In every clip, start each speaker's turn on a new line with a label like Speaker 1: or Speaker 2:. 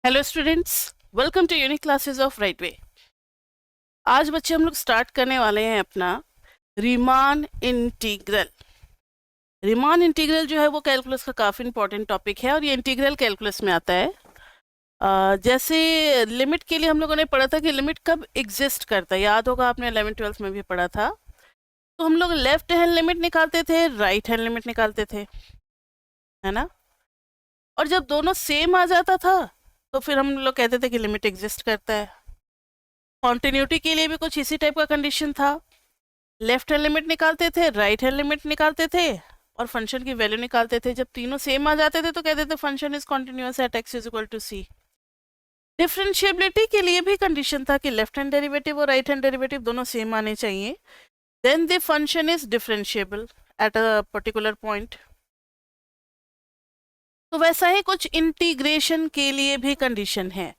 Speaker 1: Hello students, welcome to unique classes of right way. आज बच्चे हम लोग स्टार्ट करने वाले हैं अपना रीमान इंटीग्रल। रीमान इंटीग्रल जो है वो कैलकुलस का काफ़ी इंपॉर्टेंट टॉपिक है और ये इंटीग्रल कैलकुलस में आता है। जैसे लिमिट के लिए हम लोगों ने पढ़ा था कि लिमिट कब एग्जिस्ट करता है, याद होगा आपने 11th-12th में भी पढ़ा था। तो हम लोग लेफ्ट हैंड लिमिट निकालते थे, राइट हैंड लिमिट निकालते थे, है ना। और जब दोनों सेम आ जाता था तो फिर हम लोग कहते थे कि लिमिट एग्जिस्ट करता है। कॉन्टिन्यूटी के लिए भी कुछ इसी टाइप का कंडीशन था। लेफ्ट हैंड लिमिट निकालते थे, राइट हैंड लिमिट निकालते थे और फंक्शन की वैल्यू निकालते थे। जब तीनों सेम आ जाते थे तो कहते थे function is continuous at x is equal to C. Differentiability के लिए भी कंडीशन था कि लेफ्ट हैंड डेरिवेटिव और राइट हैंड डेरिवेटिव दोनों सेम आने चाहिए, then the function is differentiable at a particular point. तो वैसा ही कुछ इंटीग्रेशन के लिए भी कंडीशन है।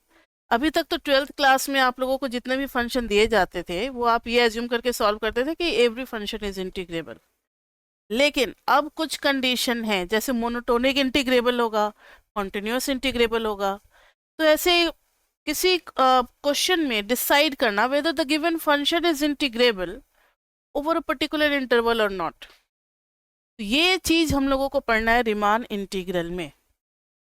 Speaker 1: अभी तक तो 12th क्लास में आप लोगों को जितने भी फंक्शन दिए जाते थे वो आप ये एज्यूम करके सॉल्व करते थे कि एवरी फंक्शन इज इंटीग्रेबल। लेकिन अब कुछ कंडीशन है, जैसे मोनोटोनिक इंटीग्रेबल होगा, कॉन्टिन्यूअस इंटीग्रेबल होगा। तो ऐसे किसी क्वेश्चन में डिसाइड करना whether the given function is integrable over a particular interval और नॉट, तो ये चीज हम लोगों को पढ़ना है रीमान इंटीग्रल में।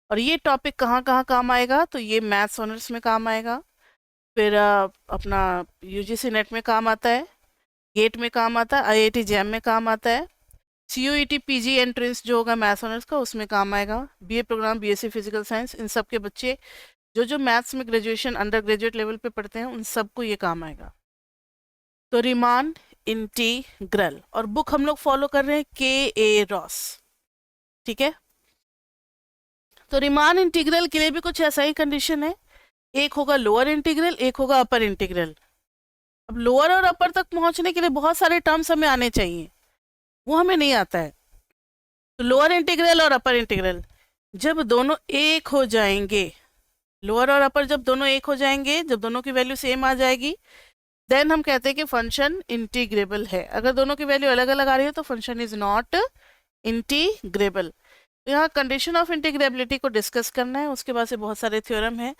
Speaker 1: और ये टॉपिक कहाँ कहाँ काम आएगा, तो ये मैथ्स ऑनर्स में काम आएगा, फिर अपना यूजीसी नेट में काम आता है, गेट में काम आता है, आईआईटी जैम में काम आता है, सीयूईटी पीजी एंट्रेंस जो होगा मैथ्स ऑनर्स का उसमें काम आएगा, BA program BSc physical science, इन सब के बच्चे जो जो मैथ्स में ग्रेजुएशन अंडर ग्रेजुएट लेवल पे पढ़ते हैं उन सबको ये काम आएगा। तो रीमान इंटीग्रल, और बुक हम लोग फॉलो कर रहे हैं के रॉस, ठीक है। तो रीमान इंटीग्रल के लिए भी कुछ ऐसा ही कंडीशन है, एक होगा लोअर इंटीग्रल, एक होगा अपर इंटीग्रल। अब लोअर और अपर तक पहुंचने के लिए बहुत सारे टर्म्स हमें आने चाहिए, वो हमें नहीं आता है। तो लोअर इंटीग्रल और अपर इंटीग्रल जब दोनों एक हो जाएंगे, लोअर और अपर जब दोनों एक हो जाएंगे, जब दोनों की वैल्यू सेम आ जाएगी, देन हम कहते हैं कि फंक्शन इंटीग्रेबल है। अगर दोनों की वैल्यू अलग अलग आ रही है तो फंक्शन इज नॉट इंटीग्रेबल। तो यहाँ कंडीशन ऑफ इंटीग्रेबिलिटी को डिस्कस करना है, उसके बाद से बहुत सारे थ्योरम है।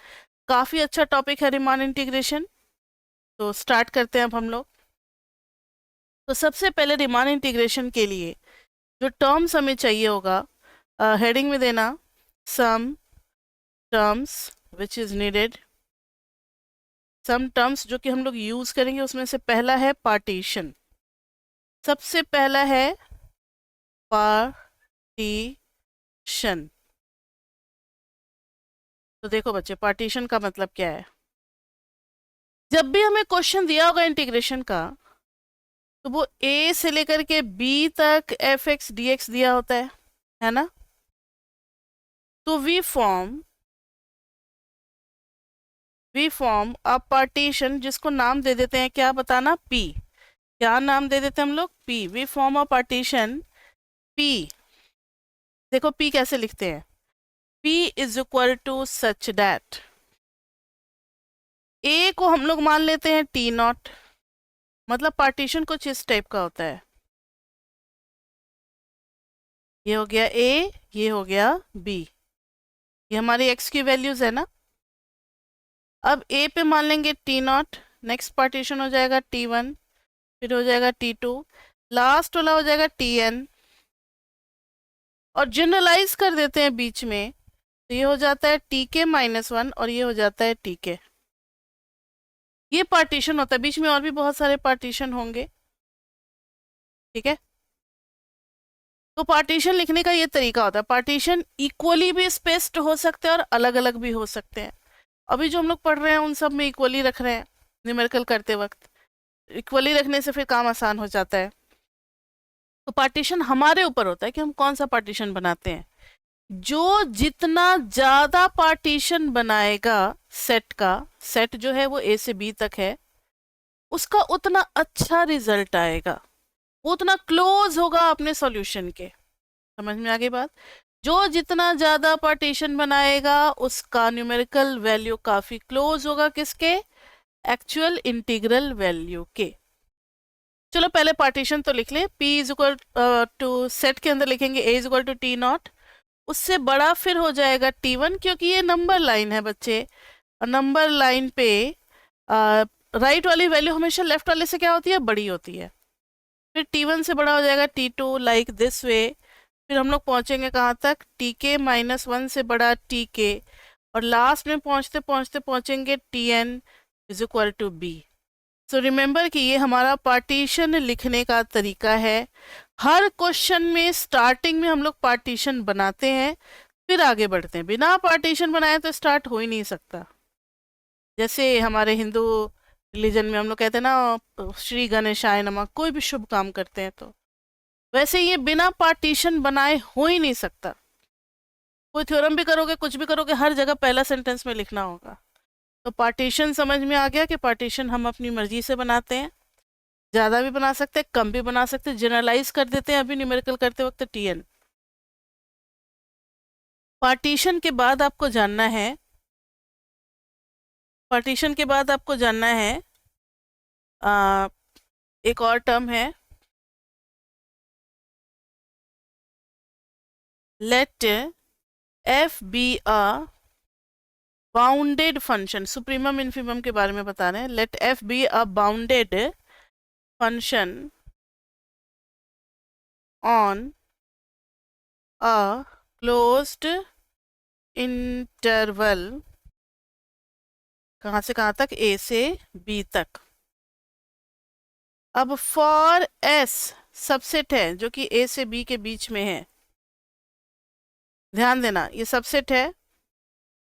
Speaker 1: काफ़ी अच्छा टॉपिक है रीमान इंटीग्रेशन। तो स्टार्ट करते हैं अब हम लोग। तो सबसे पहले रीमान इंटीग्रेशन के लिए जो टर्म्स हमें चाहिए होगा, हेडिंग में देना some terms which is needed. Some terms जो कि हम लोग यूज करेंगे उसमें से पहला है पार्टीशन। सबसे पहला है पार्टीशन। तो देखो बच्चे, पार्टीशन का मतलब क्या है। जब भी हमें क्वेश्चन दिया होगा इंटीग्रेशन का, तो वो a से लेकर के b तक एफ एक्स डी एक्स दिया होता है ना। तो वी फॉर्म अ पार्टीशन जिसको नाम दे देते हैं, क्या बताना, p। क्या नाम दे देते हैं हम लोग, p। We form a partition p। देखो p कैसे लिखते हैं, p is equal to such that a को हम लोग मान लेते हैं t नॉट। मतलब पार्टीशन कुछ इस टाइप का होता है, ये हो गया a, ये हो गया b, ये हमारी x की वैल्यूज है ना। अब a पे मान लेंगे t नॉट, नेक्स्ट पार्टीशन हो जाएगा t1, फिर हो जाएगा t2, लास्ट वाला हो जाएगा tn, और जनरलाइज कर देते हैं बीच में, तो ये हो जाता है tk-1 और ये हो जाता है tk। ये पार्टीशन होता है, बीच में और भी बहुत सारे पार्टीशन होंगे, ठीक है। तो पार्टीशन लिखने का ये तरीका होता है। पार्टीशन इक्वली भी स्पेस्ड हो सकते हैं और अलग अलग भी हो सकते हैं। अभी जो हम लोग पढ़ रहे हैं उन सब में इक्वली रख रहे हैं, न्यूमेरिकल करते वक्त इक्वली रखने से फिर काम आसान हो जाता है। तो पार्टीशन हमारे ऊपर होता है कि हम कौन सा पार्टीशन बनाते हैं। जो जितना ज्यादा पार्टीशन बनाएगा सेट का, सेट जो है वो ए से बी तक है, उसका उतना अच्छा रिजल्ट आएगा, वो उतना क्लोज होगा अपने सॉल्यूशन के। समझ में आ गई बात। जो जितना ज्यादा पार्टीशन बनाएगा उसका न्यूमेरिकल वैल्यू काफी क्लोज होगा किसके, एक्चुअल इंटीग्रल वैल्यू के। चलो पहले पार्टीशन तो लिख ले। p is equal to set के अंदर लिखेंगे a is equal to t naught, उससे बड़ा फिर हो जाएगा T1, क्योंकि ये नंबर लाइन है बच्चे, और नंबर लाइन पे राइट वाली वैल्यू हमेशा लेफ्ट वाले से क्या होती है, बड़ी होती है। फिर T1 से बड़ा हो जाएगा T2, लाइक दिस वे। फिर हम लोग पहुंचेंगे कहाँ तक, Tk-1 से बड़ा Tk, और लास्ट में पहुंचते पहुंचते पहुंचेंगे Tn is equal to B. So remember कि ये हमारा पार्टीशन लिखने का तरीका है। हर क्वेश्चन में स्टार्टिंग में हम लोग पार्टीशन बनाते हैं, फिर आगे बढ़ते हैं। बिना पार्टीशन बनाए तो स्टार्ट हो ही नहीं सकता। जैसे हमारे हिंदू रिलीजन में हम लोग कहते हैं ना, श्री गणेशाय नमः, कोई भी शुभ काम करते हैं तो वैसे ये बिना पार्टीशन बनाए हो ही नहीं सकता। कोई थ्योरम भी करोगे, कुछ भी करोगे, हर जगह पहला सेंटेंस में लिखना होगा। तो पार्टीशन समझ में आ गया कि पार्टीशन हम अपनी मर्जी से बनाते हैं, ज़्यादा भी बना सकते हैं, कम भी बना सकते हैं, जनरलाइज कर देते हैं अभी न्यूमेरिकल करते वक्त Tn। पार्टीशन के बाद आपको जानना है, पार्टीशन के बाद आपको जानना है एक और टर्म है, let f be a bounded function. Supremum infimum के बारे में बता रहे हैं। Let f be a bounded function on a closed interval, कहाँ से कहाँ तक, a से b तक। अब फॉर s सबसेट है जो कि a से b के बीच में है, ध्यान देना ये सबसेट है।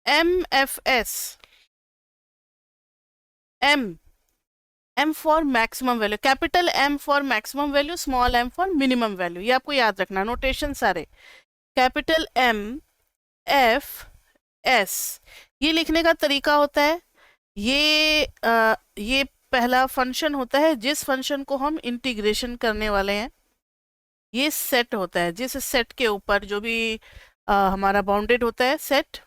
Speaker 1: MFS, M for maximum value, capital M for maximum value, small m for minimum value, ये आपको याद रखना, नोटेशन सारे। कैपिटल M F S, ये लिखने का तरीका होता है, ये पहला फंक्शन होता है जिस फंक्शन को हम इंटीग्रेशन करने वाले हैं। ये सेट होता है, जिस सेट के ऊपर जो भी हमारा बाउंडेड होता है सेट,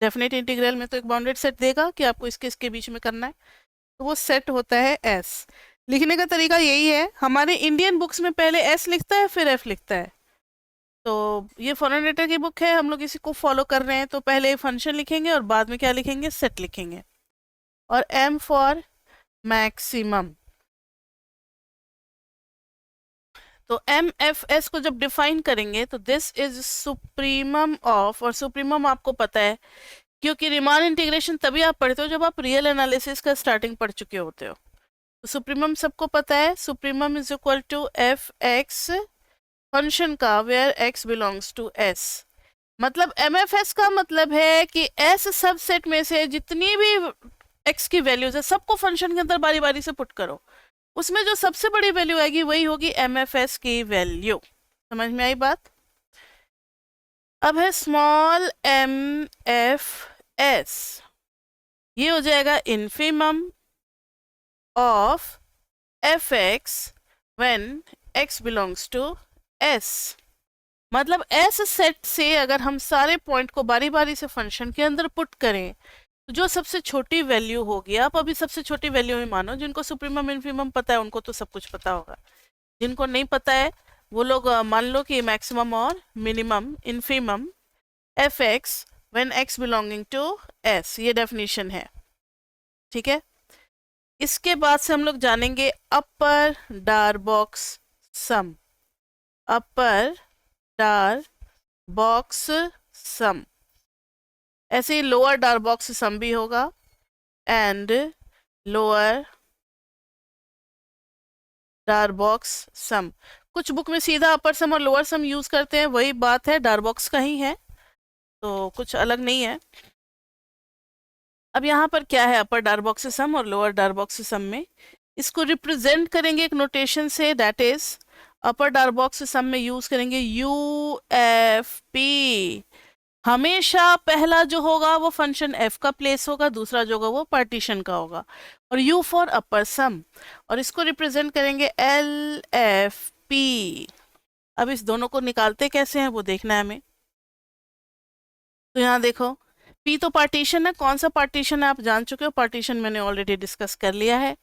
Speaker 1: डेफिनेट इंटीग्रल में तो एक बाउंडेड सेट देगा कि आपको इसके इसके बीच में करना है, तो वो सेट होता है S। लिखने का तरीका यही है, हमारे इंडियन बुक्स में पहले S लिखता है फिर F लिखता है। तो ये फॉरेन लेटर की बुक है, हम लोग इसी को फॉलो कर रहे हैं। तो पहले फंक्शन लिखेंगे और बाद में क्या लिखेंगे, सेट लिखेंगे। और M फॉर मैक्सिमम, तो MFS को जब डिफाइन करेंगे तो दिस इज सुप्रीमम ऑफ, और सुप्रीमम आपको पता है क्योंकि रिमान इंटीग्रेशन तभी आप पढ़ते हो जब आप रियल एनालिसिस का स्टार्टिंग पढ़ चुके होते हो। तो सुप्रीमम सबको पता है, supremum is equal to F X function का where x belongs to s। मतलब MFS का मतलब है कि S सबसेट में से जितनी भी x की वैल्यूज है सबको फंक्शन के अंदर बारी बारी से पुट करो, उसमें जो सबसे बड़ी वैल्यू आएगी वही होगी MFS की वैल्यू। समझ में आई बात? अब है स्मॉल MFS, ये हो जाएगा infimum of fx when x belongs to s। मतलब S सेट से अगर हम सारे पॉइंट को बारी बारी से फंक्शन के अंदर पुट करें तो जो सबसे छोटी वैल्यू होगी, आप अभी सबसे छोटी वैल्यू में मानो, जिनको सुप्रीमम इन्फीमम पता है उनको तो सब कुछ पता होगा, जिनको नहीं पता है वो लोग मान लो कि मैक्सिमम और minimum infimum F X when X belonging to S, ये डेफिनेशन है। ठीक है, इसके बाद से हम लोग जानेंगे अपर डारबॉक्स सम। अपर डारबॉक्स सम, ऐसे ही लोअर डारबॉक्स सम भी होगा एंड लोअर डारबॉक्स सम। कुछ बुक में सीधा अपर सम और लोअर सम यूज करते हैं, वही बात है, डारबॉक्स का ही है, तो कुछ अलग नहीं है। अब यहाँ पर क्या है अपर डारबॉक्स सम और लोअर डारबॉक्स सम में, इसको रिप्रेजेंट करेंगे एक नोटेशन से, दैट इज अपर डारबॉक्स सम में यूज करेंगे UFP। हमेशा पहला जो होगा वो फंक्शन f का प्लेस होगा, दूसरा जो होगा वो पार्टीशन का होगा, और U फॉर अपर सम, और इसको रिप्रेजेंट करेंगे LFP। अब इस दोनों को निकालते कैसे हैं वो देखना है हमें। तो यहाँ देखो, P तो पार्टीशन है, कौन सा पार्टीशन है आप जान चुके हो, पार्टीशन मैंने ऑलरेडी डिस्कस कर लिया है,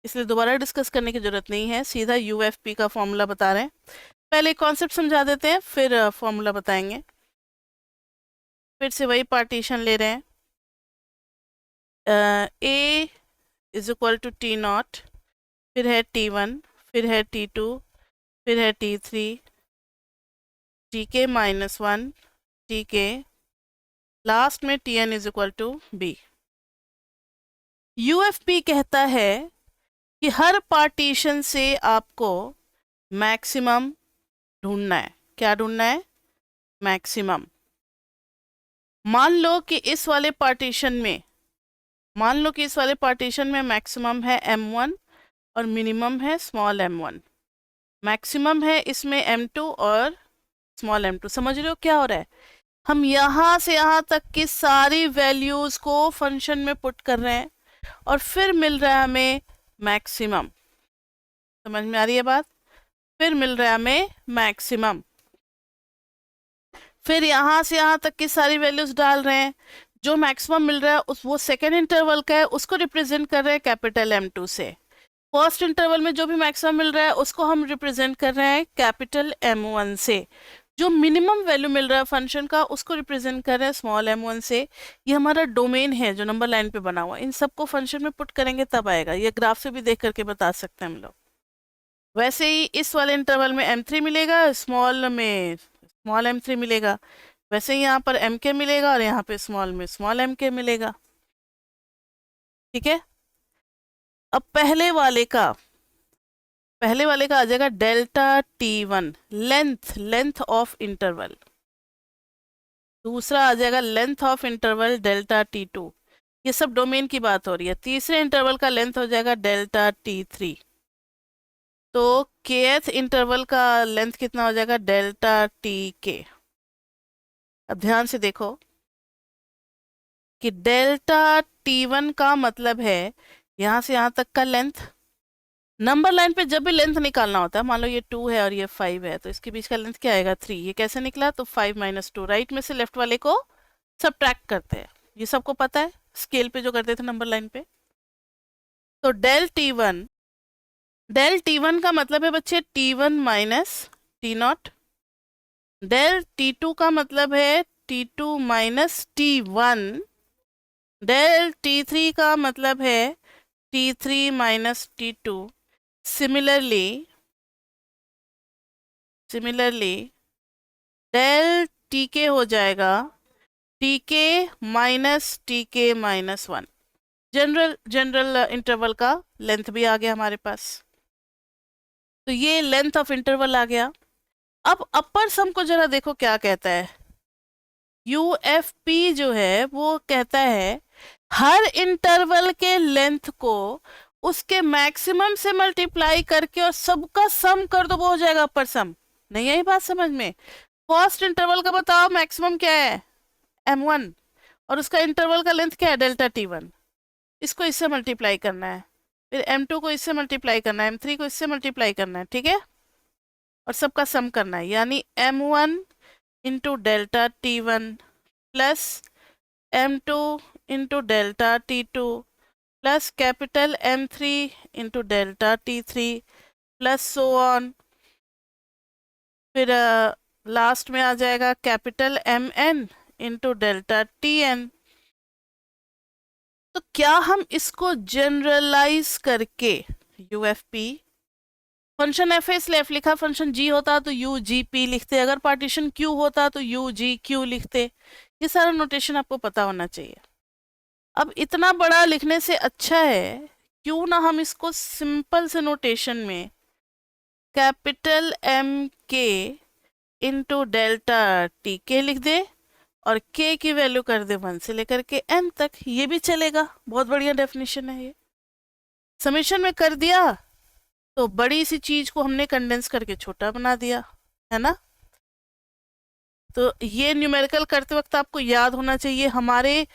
Speaker 1: इसलिए दोबारा डिस्कस करने की जरूरत नहीं है, सीधा UFP का फॉर्मूला बता रहे हैं। पहले कॉन्सेप्ट समझा देते हैं फिर फॉर्मूला बताएंगे। फिर से वही पार्टीशन ले रहे हैं, A is equal to T naught, फिर है T1, फिर है T2, फिर है T3, Tk-1, Tk, लास्ट में Tn is equal to B. UFP कहता है कि हर पार्टीशन से आपको मैक्सिमम ढूंढना है। क्या ढूंढना है? मैक्सिमम। मान लो कि इस वाले पार्टीशन में, मैक्सिमम है m1 और मिनिमम है स्मॉल m1। मैक्सिमम है इसमें m2 और स्मॉल m2। समझ रहे हो क्या हो रहा है? हम यहाँ से यहाँ तक की सारी वैल्यूज को फंक्शन में पुट कर रहे हैं और फिर मिल रहा है हमें मैक्सिमम। समझ में आ रही है बात? फिर मिल रहा है हमें मैक्सिमम। फिर यहाँ से यहाँ तक की सारी वैल्यूज डाल रहे हैं, जो मैक्सिमम मिल रहा है उस वो सेकेंड इंटरवल का है, उसको रिप्रेजेंट कर रहे हैं कैपिटल M2 से। फर्स्ट इंटरवल में जो भी मैक्सिमम मिल रहा है उसको हम रिप्रेजेंट कर रहे हैं कैपिटल M1 से। जो मिनिमम वैल्यू मिल रहा है फंक्शन का उसको रिप्रेजेंट कर रहे हैं स्मॉल m1 से। ये हमारा डोमेन है जो नंबर लाइन पे बना हुआ है। इन सबको फंक्शन में पुट करेंगे तब आएगा। ये ग्राफ से भी देख करके बता सकते हैं हम लोग। वैसे ही इस वाले इंटरवल में m3 मिलेगा, स्मॉल में स्मॉल m3 मिलेगा। वैसे ही यहाँ पर mk मिलेगा और यहाँ पे स्मॉल में स्मॉल mk मिलेगा। ठीक है। अब पहले वाले का आ जाएगा delta T1, length of interval. दूसरा आ जाएगा length of interval delta T2। ये सब डोमेन की बात हो रही है। तीसरे इंटरवल का लेंथ हो जाएगा डेल्टा T3। तो kth इंटरवल का लेंथ कितना हो जाएगा? Delta Tk। अब ध्यान से देखो कि डेल्टा T1 का मतलब है यहाँ से यहाँ तक का लेंथ। नंबर लाइन पे जब भी लेंथ निकालना होता है, मान लो ये 2 है और ये 5 है, तो इसके बीच का लेंथ क्या आएगा? 3। ये कैसे निकला? तो 5 - 2, राइट में से लेफ्ट वाले को सब्ट्रैक्ट करते हैं। ये सबको पता है, स्केल पे जो करते थे नंबर लाइन पे। तो डेल T1 का मतलब है बच्चे T1 - T0। डेल T2 का मतलब है T2 - T1। डेल T3 का मतलब है T3 - T2। Similarly del Tk हो जाएगा Tk - Tk-1। जनरल इंटरवल का लेंथ भी आ गया हमारे पास। तो ये लेंथ ऑफ इंटरवल आ गया। अब अपर सम को जरा देखो क्या कहता है। यूएफपी जो है वो कहता है हर इंटरवल के लेंथ को उसके मैक्सिमम से मल्टीप्लाई करके और सबका सम कर दो, वो हो जाएगा अपर सम। नहीं आई बात समझ में? फर्स्ट इंटरवल का बताओ मैक्सिमम क्या है? m1, और उसका इंटरवल का लेंथ क्या है? Delta T1। इसको इससे मल्टीप्लाई करना है, फिर m2 को इससे मल्टीप्लाई करना है, m3 को इससे मल्टीप्लाई करना है। ठीक है। और सबका सम करना है, यानी m1 into delta T1 plus m2 into delta T2 plus capital M3 into delta T3 plus so on. फिर लास्ट में आ जाएगा capital MN into delta TN। तो क्या हम इसको जनरलाइज करके यूएफपी, फंक्शन एफ इसलिए एफ लिखा, फंक्शन जी होता तो UGP लिखते, अगर पार्टीशन क्यू होता तो UGQ लिखते। ये सारा नोटेशन आपको पता होना चाहिए। अब इतना बड़ा लिखने से अच्छा है क्यों ना हम इसको सिंपल से नोटेशन में capital MK into delta TK लिख दे और K की वैल्यू कर दे 1 से लेकर के N तक। ये भी चलेगा, बहुत बढ़िया डेफिनेशन है ये। समेशन में कर दिया तो बड़ी सी चीज को हमने कंडेंस करके छोटा बना दिया, है ना। तो ये न्यूमेरिकल करते वक्त आपको याद होना चाहिए, हमारे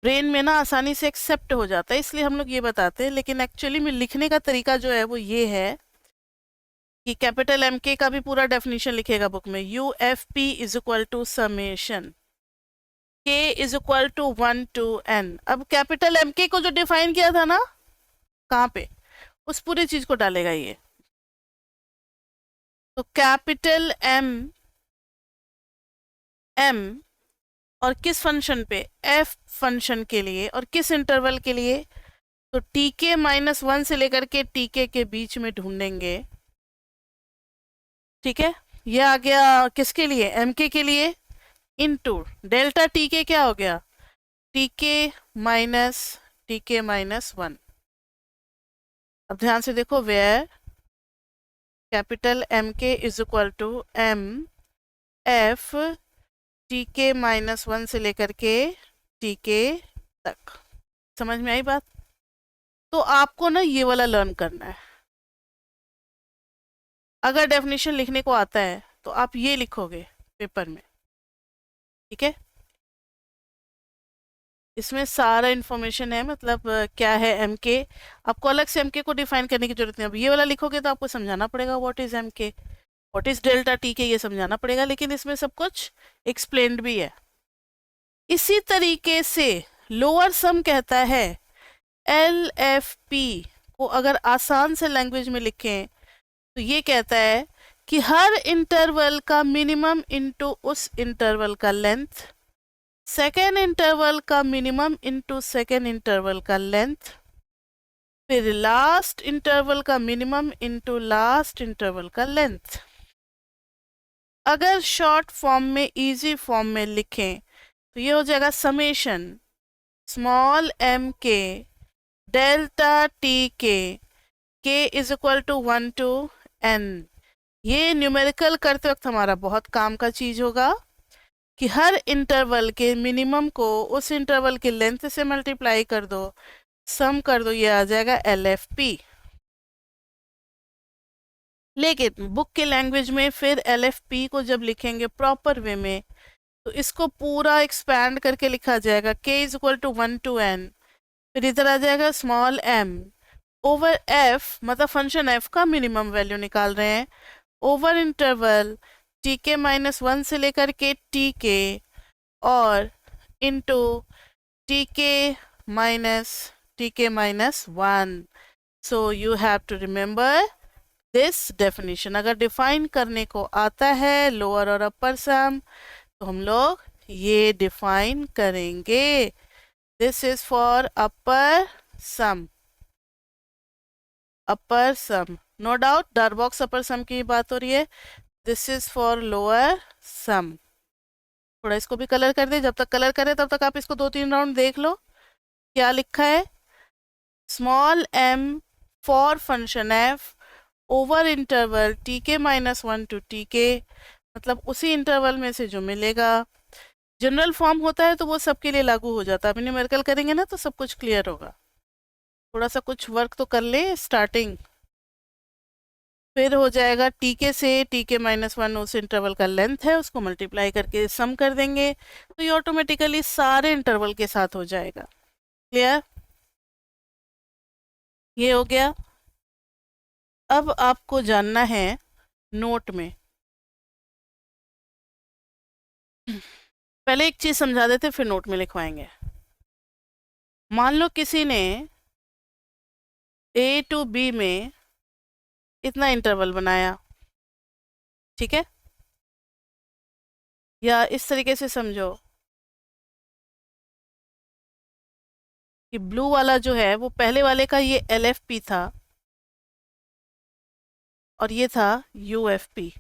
Speaker 1: ब्रेन में ना आसानी से एक्सेप्ट हो जाता है, इसलिए हम लोग ये बताते हैं। लेकिन एक्चुअली में लिखने का तरीका जो है वो ये है कि कैपिटल MK का भी पूरा डेफिनेशन लिखेगा बुक में। UFP is equal to summation K is equal to 1 to N। अब कैपिटल MK को जो डिफाइन किया था ना, कहाँ पे, उस पूरी चीज को डालेगा ये। तो कैपिटल M और किस फंक्शन पे, एफ फंक्शन के लिए, और किस इंटरवल के लिए, तो टीके -1 से लेकर के टीके के बीच में ढूंढेंगे। ठीक है, ये आ गया किसके लिए, एमके के लिए, इनटू डेल्टा टीके क्या हो गया, टीके -1। अब ध्यान से देखो, where capital M K is equal to M F TK -1 से लेकर के टीके तक। समझ में आई बात? तो आपको ना ये वाला लर्न करना है। अगर डेफिनेशन लिखने को आता है तो आप ये लिखोगे पेपर में। ठीक है, इसमें सारा इन्फॉर्मेशन है, मतलब क्या है एमके। आपको अलग से एमके को डिफाइन करने की जरूरत नहीं। अब ये वाला लिखोगे तो आपको समझाना पड़ेगा what is MK, what is delta TK, ये समझाना पड़ेगा, लेकिन इसमें सब कुछ एक्सप्लेन्ड भी है। इसी तरीके से लोअर सम कहता है एल एफ पी को अगर आसान से लैंग्वेज में लिखें तो ये कहता है कि हर इंटरवल का मिनिमम इनटू उस इंटरवल का लेंथ, सेकेंड इंटरवल का मिनिमम इनटू सेकेंड इंटरवल का लेंथ, फिर लास्ट इंटरवल का मिनिमम इनटू लास्ट इंटरवल का लेंथ। अगर शॉर्ट फॉर्म में, इजी फॉर्म में लिखें तो ये हो जाएगा summation small M K delta T K is equal to 1 to n। ये न्यूमेरिकल करते वक्त हमारा बहुत काम का चीज होगा कि हर इंटरवल के मिनिमम को उस इंटरवल के लेंथ से मल्टीप्लाई कर दो, सम कर दो, ये आ जाएगा LFP। लेकिन बुक के लैंग्वेज में फिर LFP को जब लिखेंगे प्रॉपर वे में तो इसको पूरा एक्सपैंड करके लिखा जाएगा k is equal to 1 to n, फिर इधर आ जाएगा स्मॉल m ओवर f, मतलब फंक्शन f का मिनिमम वैल्यू निकाल रहे हैं, ओवर इंटरवल tk -1 से लेकर के tk और into tk -1। So you have to remember this definition. अगर डिफाइन करने को आता है लोअर और अपर सम तो हम लोग ये डिफाइन करेंगे। This is for upper sum, upper sum, no doubt डर बॉक्स अपर सम की बात हो रही है। This is for lower sum. थोड़ा इसको भी कलर कर दे, जब तक कलर करे तब तक आप इसको 2-3 राउंड देख लो। क्या लिखा है, small m for function f over interval tk -1 to tk, मतलब उसी इंटरवल में से जो मिलेगा। जनरल फॉर्म होता है तो वो सबके लिए लागू हो जाता है। अभी न्यूमेरिकल करेंगे ना तो सब कुछ क्लियर होगा। थोड़ा सा कुछ वर्क तो कर ले स्टार्टिंग, फिर हो जाएगा टीके से tk -1 उस इंटरवल का लेंथ है, उसको मल्टीप्लाई करके सम कर देंगे तो ये ऑटोमेटिकली सारे इंटरवल के साथ हो जाएगा। क्लियर, ये हो गया। अब आपको जानना है नोट में, पहले एक चीज समझा देते फिर नोट में लिखवाएंगे। मान लो किसी ने A to B में इतना इंटरवल बनाया, ठीक है, या इस तरीके से समझो कि ब्लू वाला जो है वो पहले वाले का ये LFP था और ये था UFP।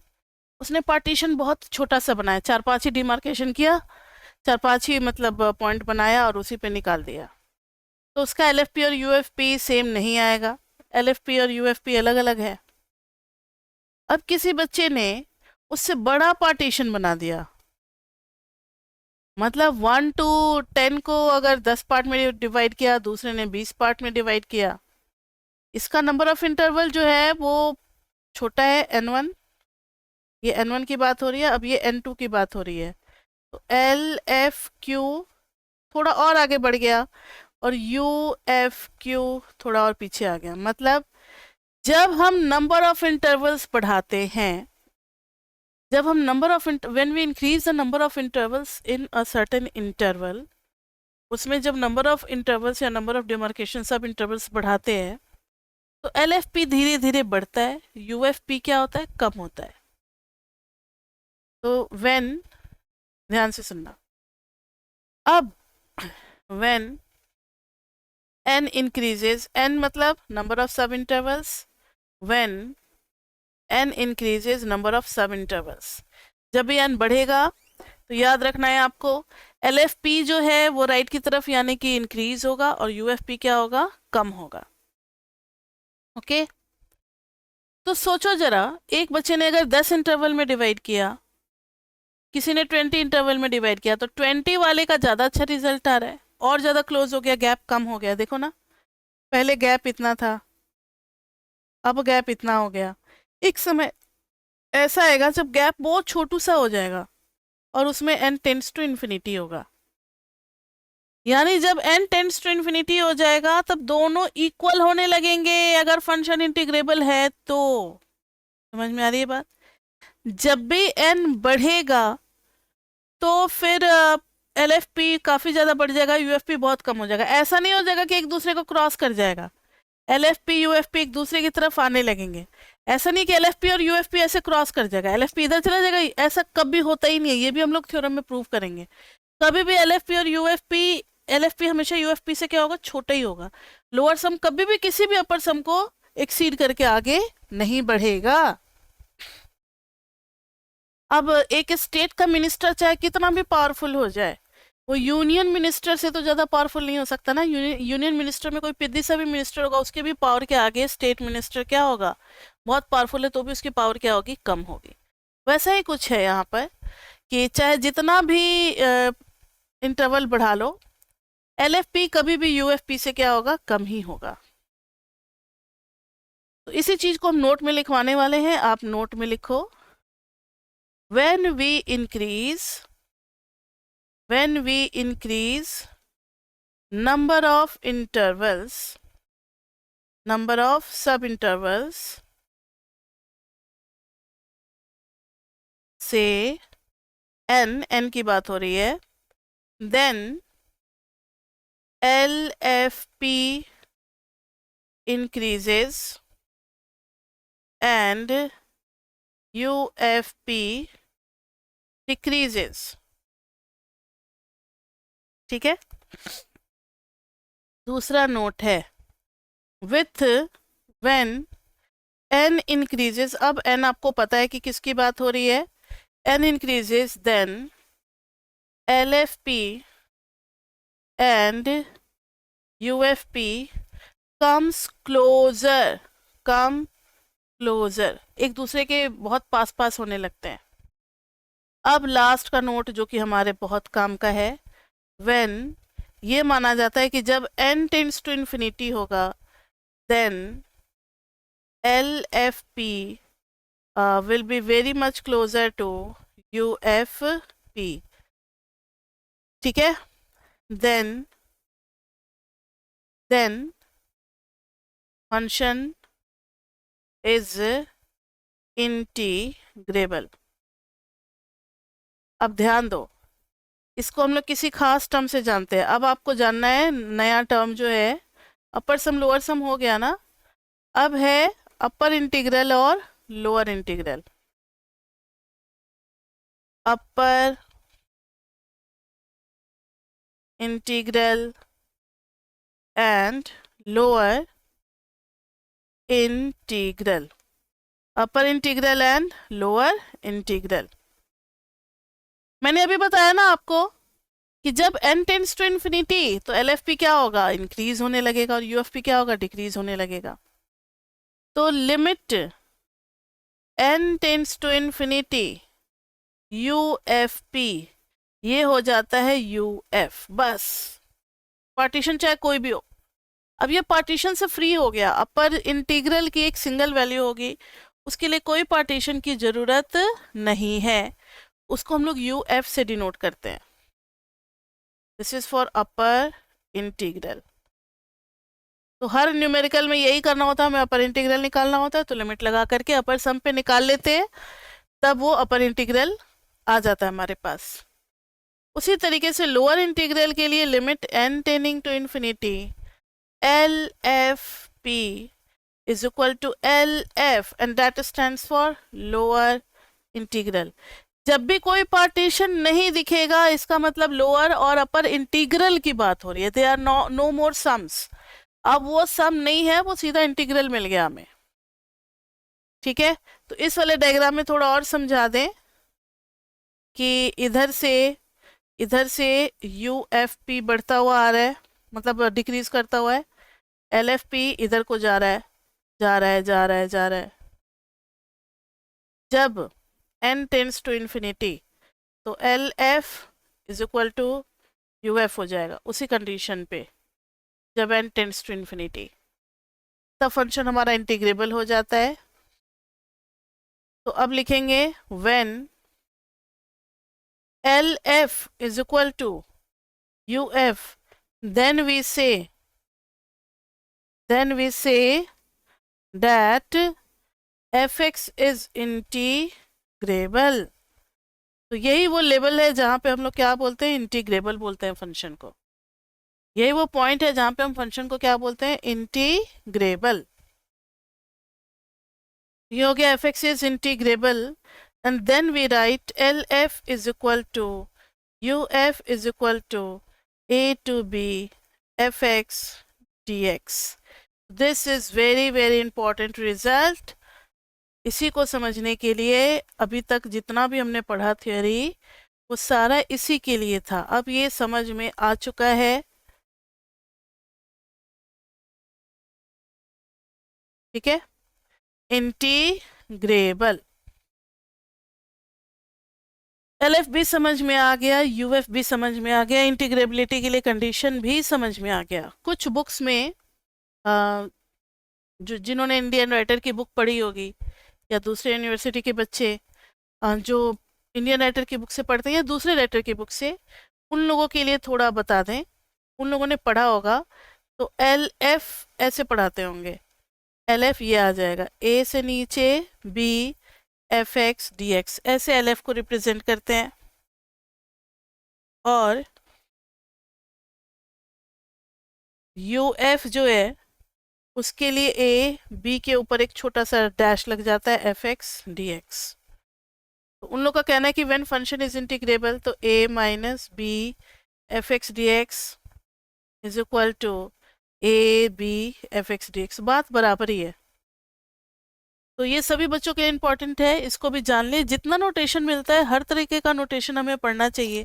Speaker 1: उसने पार्टीशन बहुत छोटा सा बनाया, 4-5 ही डिमार्केशन किया, 4-5 ही मतलब पॉइंट बनाया और उसी पे निकाल दिया, तो उसका LFP और UFP सेम नहीं आएगा। LFP और UFP अलग अलग है। अब किसी बच्चे ने उससे बड़ा पार्टीशन बना दिया, मतलब 1 to 10 को अगर 10 पार्ट में डिवाइड किया, दूसरे ने 20 पार्ट में डिवाइड किया, इसका नंबर ऑफ इंटरवल जो है वो छोटा है n1, ये n1 की बात हो रही है, अब ये n2 की बात हो रही है, तो LFQ थोड़ा और आगे बढ़ गया और UFQ थोड़ा और पीछे आ गया। मतलब जब हम नंबर ऑफ इंटरवल्स बढ़ाते हैं, जब हम number of when we increase the number of intervals in a certain interval, उसमें जब नंबर ऑफ इंटरवल्स या number of demarcation sub intervals बढ़ाते हैं तो LFP धीरे धीरे बढ़ता है, UFP क्या होता है, कम होता है। तो व्हेन, ध्यान से सुनना, अब when n increases, n मतलब number of sub intervals, when n increases number of sub intervals, जब भी n बढ़ेगा तो याद रखना है आपको LFP जो है वो राइट की तरफ यानी कि इंक्रीज होगा और UFP क्या होगा, कम होगा। ओके तो सोचो जरा, एक बच्चे ने अगर 10 इंटरवल में डिवाइड किया, किसी ने 20 इंटरवल में डिवाइड किया, तो 20 वाले का ज़्यादा अच्छा रिजल्ट आ रहा है और ज़्यादा क्लोज हो गया, गैप कम हो गया। देखो ना, पहले गैप इतना था, अब गैप इतना हो गया। एक समय ऐसा आएगा जब गैप बहुत छोटू सा हो जाएगा और उसमें n टेंड्स टू इन्फिनिटी होगा, यानी जब n टेंड्स टू इन्फिनिटी हो जाएगा तब दोनों इक्वल होने लगेंगे अगर फंक्शन इंटीग्रेबल है तो। समझ में आ रही है बात? जब भी n बढ़ेगा तो फिर LFP काफी ज्यादा बढ़ जाएगा, UFP बहुत कम हो जाएगा। ऐसा नहीं हो जाएगा कि एक दूसरे को क्रॉस कर जाएगा, LFP UFP एक दूसरे की तरफ आने लगेंगे। ऐसा नहीं कि LFP और UFP ऐसे क्रॉस कर जाएगा, LFP इधर चला जाएगा, ऐसा कभी होता ही नहीं है। ये भी हम लोग थ्योरम में प्रूव करेंगे। कभी भी LFP और UFP, LFP हमेशा UFP से क्या होगा, छोटा ही होगा। लोअर सम कभी भी किसी भी अपर सम को एक्सीड करके आगे नहीं बढ़ेगा। अब एक स्टेट का मिनिस्टर चाहे कितना भी पावरफुल हो जाए, वो यूनियन मिनिस्टर से तो ज्यादा पावरफुल नहीं हो सकता ना। यूनियन मिनिस्टर में कोई पिद्दी सा भी मिनिस्टर होगा, उसके भी पावर के आगे स्टेट मिनिस्टर क्या होगा, बहुत पावरफुल है तो भी उसकी पावर क्या होगी, कम होगी। वैसा ही कुछ है यहाँ पर कि चाहे जितना भी इंटरवल बढ़ा लो, LFP कभी भी UFP से क्या होगा, कम ही होगा। तो इसी चीज को हम नोट में लिखवाने वाले हैं। आप नोट में लिखो, when we increase number of intervals, number of sub intervals, से n की बात हो रही है, then LFP increases and UFP decreases। ठीक है, दूसरा नोट है with when n increases। अब n आपको पता है कि किसकी बात हो रही है, n increases then LFP and UFP comes closer, एक दूसरे के बहुत पास पास होने लगते हैं। अब लास्ट का नोट जो कि हमारे बहुत काम का है, when ये माना जाता है कि जब n टेंड्स टू इन्फिनिटी होगा, then LFP will be very much closer to UFP। ठीक है, then function is इंटीग्रेबल। अब ध्यान दो, इसको हम लोग किसी खास टर्म से जानते हैं। अब आपको जानना है नया टर्म जो है, अपर सम लोअर सम हो गया ना, अब है अपर इंटीग्रल और lower integral. Upper integral and lower integral, upper integral and lower integral. मैंने अभी बताया ना आपको कि जब n टेंड्स टू इन्फिनिटी तो LFP क्या होगा, इंक्रीज होने लगेगा और UFP क्या होगा, डिक्रीज होने लगेगा। तो limit n tends to infinity UFP ये हो जाता है UF, बस। पार्टीशन चाहे कोई भी हो, अब ये पार्टीशन से फ्री हो गया। अपर इंटीग्रल की एक सिंगल वैल्यू होगी, उसके लिए कोई पार्टीशन की जरूरत नहीं है, उसको हम लोग UF से डिनोट करते हैं। This is for upper integral. तो हर न्यूमेरिकल में यही करना होता है, हमें अपर इंटीग्रल निकालना होता है, तो लिमिट लगा करके अपर सम पे निकाल लेते हैं, तब वो अपर इंटीग्रल आ जाता है हमारे पास। उसी तरीके से लोअर इंटीग्रल के लिए limit n tending to infinity LFP is equal to LF and that stands for lower integral। जब भी कोई पार्टीशन नहीं दिखेगा इसका मतलब लोअर और अपर इंटीग्रल की बात हो रही है। They are no more sums. अब वो सम नहीं है, वो सीधा इंटीग्रल मिल गया हमें। ठीक है, तो इस वाले डायग्राम में थोड़ा और समझा दें कि इधर से यू एफ पी बढ़ता हुआ आ रहा है, मतलब डिक्रीज करता हुआ है। एल एफ पी इधर को जा रहा है, जा रहा है, जा रहा है, जा रहा है। जब n टेंड्स टू इन्फिनिटी तो L F is equal to U F हो जाएगा उसी कंडीशन पे, जब n टेंड्स टू इन्फिनिटी तब फंक्शन हमारा इंटीग्रेबल हो जाता है। तो अब लिखेंगे when L F is equal to U F, then we say that fx is integrable। तो यही वो लेवल है जहां पे हम लोग क्या बोलते हैं, इंटीग्रेबल बोलते हैं फंक्शन को। यही वो पॉइंट है जहां पे हम फंक्शन को क्या बोलते हैं, इंटीग्रेबल। ये हो गया fx is integral, and then we write lf is equal to uf is equal to a to b fx dx। This is very very important result. इसी को समझने के लिए अभी तक जितना भी हमने पढ़ा थ्योरी वो सारा इसी के लिए था। अब ये समझ में आ चुका है। ठीक है, इंटीग्रेबल। एल एफ भी समझ में आ गया, यू एफ भी समझ में आ गया, इंटीग्रेबिलिटी के लिए कंडीशन भी समझ में आ गया। कुछ बुक्स में जो जिन्होंने इंडियन राइटर की बुक पढ़ी होगी या दूसरे यूनिवर्सिटी के बच्चे जो इंडियन राइटर की बुक से पढ़ते हैं या दूसरे राइटर की बुक से, उन लोगों के लिए थोड़ा बता दें। उन लोगों ने पढ़ा होगा तो एल एफ ऐसे पढ़ाते होंगे। एल एफ ये आ जाएगा, ए से नीचे B F X D X, ऐसे एल एफ को रिप्रेजेंट करते हैं। और यू एफ जो है उसके लिए ए बी के ऊपर एक छोटा सा डैश लग जाता है, एफ एक्स डी एक्स। तो उन लोग का कहना है कि व्हेन फंक्शन इज इंटीग्रेबल तो a minus B F X D X is equal to A B F X D X. बात बराबर ही है। तो ये सभी बच्चों के लिए इंपॉर्टेंट है, इसको भी जान ले। जितना नोटेशन मिलता है हर तरीके का नोटेशन हमें पढ़ना चाहिए,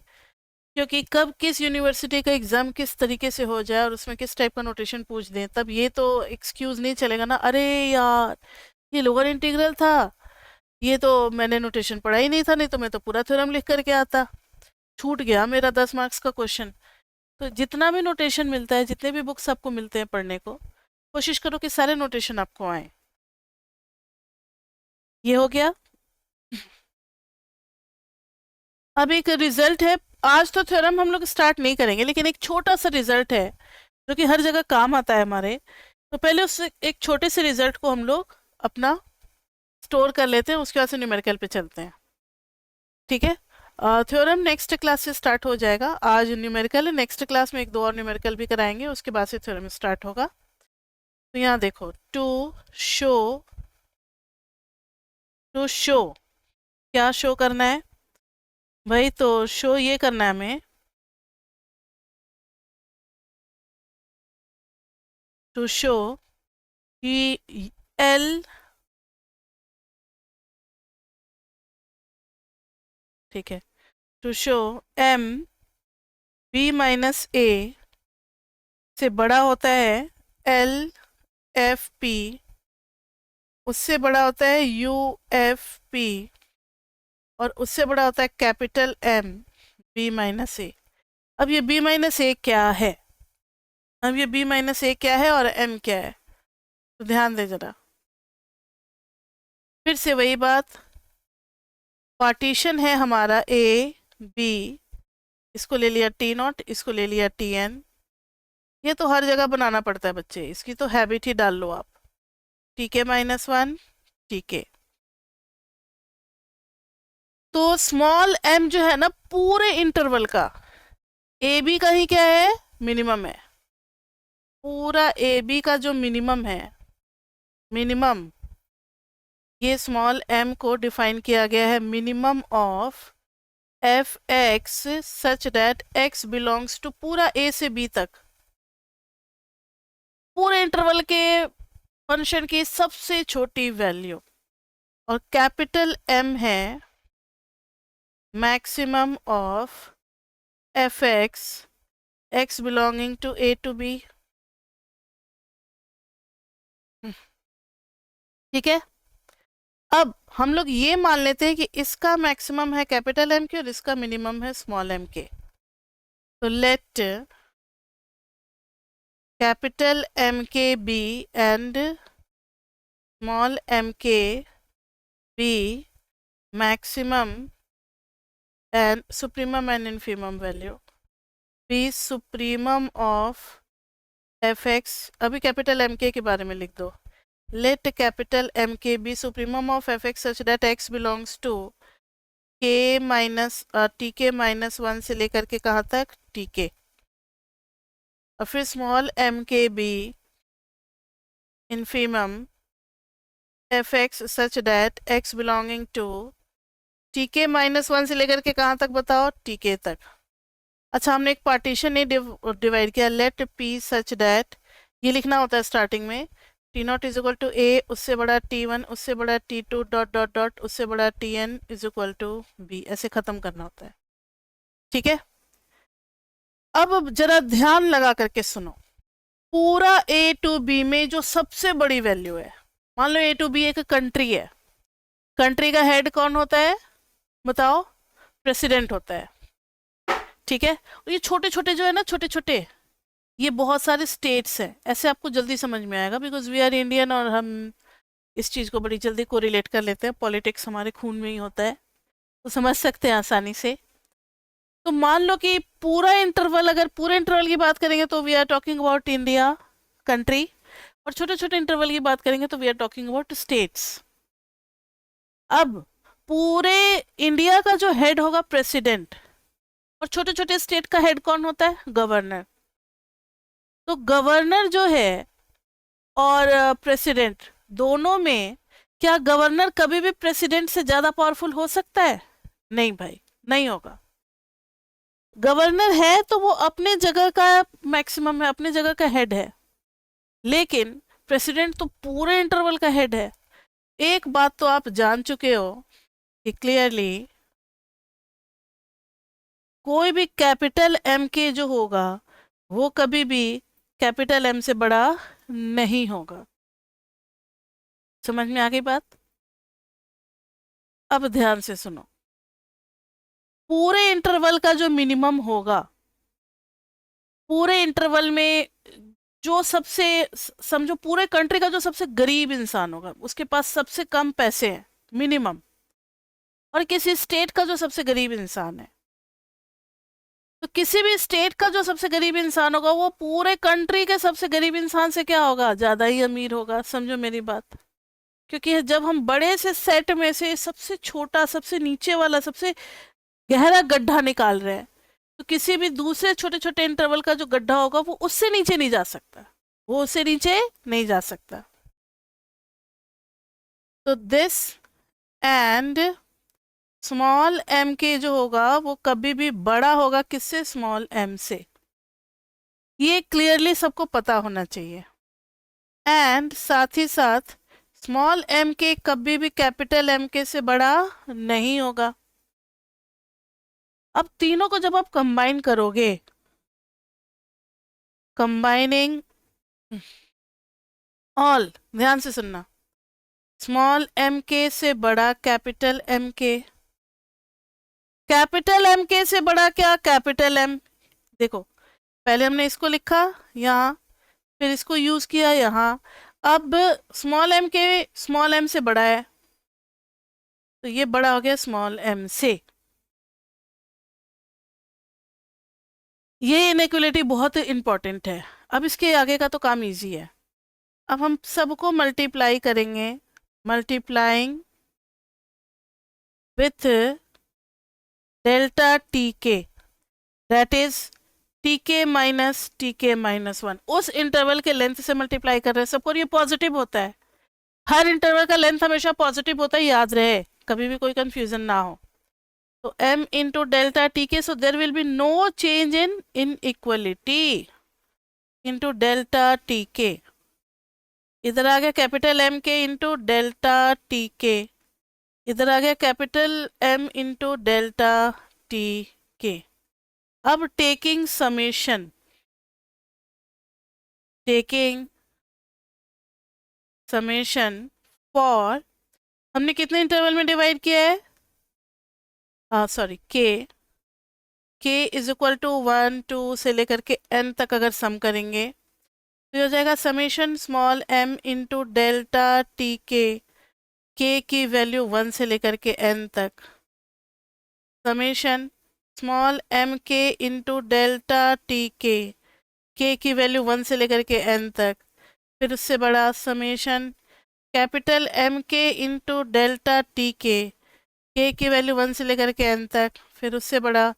Speaker 1: क्योंकि कब किस यूनिवर्सिटी का एग्जाम किस तरीके से हो जाए और उसमें किस टाइप का नोटेशन पूछ दें, तब ये तो एक्सक्यूज नहीं चलेगा ना, अरे यार ये लोअर इंटीग्रल था, ये तो मैंने नोटेशन पढ़ा ही नहीं था, नहीं तो मैं तो पूरा थ्योरम लिख करके आता, छूट गया मेरा 10 मार्क्स का क्वेश्चन। तो जितना भी नोटेशन मिलता है, जितने भी बुक्स आपको मिलते हैं पढ़ने को, कोशिश करो कि सारे नोटेशन आपको आए। ये हो गया। अब एक रिजल्ट है। आज तो थ्योरम हम लोग स्टार्ट नहीं करेंगे, लेकिन एक छोटा सा रिजल्ट है जो कि हर जगह काम आता है हमारे। तो पहले उस एक छोटे से रिजल्ट को हम लोग अपना स्टोर कर लेते हैं, उसके बाद से न्यूमेरिकल पे चलते हैं। ठीक है, थ्योरम नेक्स्ट क्लास से स्टार्ट हो जाएगा। आज न्यूमेरिकल है, नेक्स्ट क्लास में एक दो और न्यूमेरिकल भी कराएंगे, उसके बाद से थ्योरम स्टार्ट होगा। तो यहाँ देखो, टू शो क्या शो करना है भाई, तो शो ये करना है हमें, टू शो कि एल, ठीक है, to show M B minus A से बड़ा होता है एल एफ पी, उससे बड़ा होता है यू एफ पी, और उससे बड़ा होता है कैपिटल एम बी माइनस ए। अब ये बी माइनस ए क्या है, अब ये बी माइनस ए क्या है और एम क्या है, तो ध्यान दे जरा। फिर से वही बात, पार्टीशन है हमारा ए बी, इसको ले लिया टी नॉट, इसको ले लिया टी एन। ये तो हर जगह बनाना पड़ता है बच्चे, इसकी तो हैबिट ही डाल लो आप। T K minus one T के। तो स्मॉल एम जो है ना पूरे इंटरवल का, ए बी का ही क्या है, मिनिमम है। पूरा ए बी का जो मिनिमम है, मिनिमम ये स्मॉल m को डिफाइन किया गया है minimum of F X such that x belongs to पूरा a से b तक, पूरे इंटरवल के फंक्शन की सबसे छोटी वैल्यू, और कैपिटल M है maximum of F X belonging to a to b। ठीक है, अब हम लोग ये मान लेते हैं कि इसका मैक्सिमम है कैपिटल M के और इसका मिनिमम है स्मॉल m के। तो लेट कैपिटल M के बी एंड स्मॉल m के B maximum and supremum and infimum value, b supremum of fx। अभी कैपिटल m के बारे में लिख दो, let capital M K be supremum of fx such that x belongs to k minus tk minus 1 से लेकर के कहाँ तक tk, और फिर स्मॉल m के be infimum fx such that x belonging to tk माइनस 1 से लेकर के कहाँ तक बताओ tk तक। अच्छा, हमने एक पार्टीशन नहीं डिवाइड किया, लेट p सच दैट, ये लिखना होता है स्टार्टिंग में, T naught is equal to a उससे बड़ा t1 उससे बड़ा t2 डॉट डॉट डॉट उससे बड़ा tn is equal to b, ऐसे खत्म करना होता है। ठीक है, अब जरा ध्यान लगा करके सुनो, पूरा a टू b में जो सबसे बड़ी वैल्यू है, मान लो a टू b एक कंट्री है, कंट्री का हेड कौन होता है बताओ, प्रेसिडेंट होता है। ठीक है, और ये छोटे छोटे जो है ना, छोटे छोटे ये बहुत सारे स्टेट्स हैं, ऐसे आपको जल्दी समझ में आएगा बिकॉज वी आर इंडियन और हम इस चीज़ को बड़ी जल्दी कोरिलेट कर लेते हैं, पॉलिटिक्स हमारे खून में ही होता है, तो समझ सकते हैं आसानी से। तो मान लो कि पूरा इंटरवल, अगर पूरे इंटरवल की बात करेंगे तो we are talking about India country, और छोटे छोटे इंटरवल की बात करेंगे तो we are talking about states. अब पूरे इंडिया का जो हेड होगा प्रेसिडेंट, और छोटे छोटे स्टेट का हेड कौन होता है गवर्नर। तो गवर्नर जो है और प्रेसिडेंट दोनों में क्या गवर्नर कभी भी प्रेसिडेंट से ज्यादा पावरफुल हो सकता है? नहीं भाई, नहीं होगा। गवर्नर है तो वो अपने जगह का मैक्सिमम है, अपने जगह का हेड है, लेकिन प्रेसिडेंट तो पूरे इंटरवल का हेड है। एक बात तो आप जान चुके हो कि क्लियरली कोई भी कैपिटल एम के जो होगा वो कभी भी कैपिटल एम से बड़ा नहीं होगा। समझ में आ गई बात? अब ध्यान से सुनो, पूरे इंटरवल का जो मिनिमम होगा, पूरे इंटरवल में जो सबसे, समझो पूरे कंट्री का जो सबसे गरीब इंसान होगा, उसके पास सबसे कम पैसे हैं मिनिमम, और किसी स्टेट का जो सबसे गरीब इंसान है, तो किसी भी स्टेट का जो सबसे गरीब इंसान होगा वो पूरे कंट्री के सबसे गरीब इंसान से क्या होगा, ज्यादा ही अमीर होगा। समझो मेरी बात, क्योंकि जब हम बड़े से सेट में से सबसे छोटा, सबसे नीचे वाला, सबसे गहरा गड्ढा निकाल रहे हैं, तो किसी भी दूसरे छोटे छोटे इंटरवल का जो गड्ढा होगा वो उससे नीचे नहीं जा सकता, वो उससे नीचे नहीं जा सकता। तो दिस एंड स्मॉल m के जो होगा वो कभी भी बड़ा होगा किससे, स्मॉल m से। ये क्लियरली सबको पता होना चाहिए। एंड साथ ही साथ स्मॉल m के कभी भी कैपिटल M के से बड़ा नहीं होगा। अब तीनों को जब आप कंबाइन करोगे, कंबाइनिंग ऑल, ध्यान से सुनना, स्मॉल m के से बड़ा कैपिटल M के, कैपिटल M के से बड़ा क्या, कैपिटल M। देखो पहले हमने इसको लिखा यहाँ, फिर इसको यूज किया यहाँ, अब स्मॉल m के स्मॉल m से बड़ा है, तो ये बड़ा हो गया स्मॉल m से। ये इनइक्वलिटी बहुत इंपॉर्टेंट है। अब इसके आगे का तो काम इजी है। अब हम सबको मल्टीप्लाई करेंगे, मल्टीप्लाइंग विथ डेल्टा टी के, that is T K minus 1, उस इंटरवल के लेंथ से मल्टीप्लाई कर रहे हैं सबको, और ये पॉजिटिव होता है। हर इंटरवल का लेंथ हमेशा पॉजिटिव होता है, याद रहे, कभी भी कोई कंफ्यूजन ना हो। तो m into delta T K, so there will be no change in inequality into delta T K. इधर आ गया कैपिटल M के इंटू डेल्टा टी के, इधर आ गया capital M into delta T K. अब टेकिंग समेशन फॉर, हमने कितने इंटरवल में डिवाइड किया है, सॉरी के इज इक्वल टू 1 2 से लेकर के n तक अगर सम करेंगे तो ये हो जाएगा summation small m into delta T के की वैल्यू 1 से लेकर के n तक, समेशन स्मॉल m के इंटू डेल्टा टी के की वैल्यू 1 से लेकर के n तक, फिर उससे बड़ा समेशन कैपिटल M के इंटू डेल्टा टी के की वैल्यू 1 से लेकर के n तक, फिर उससे बड़ा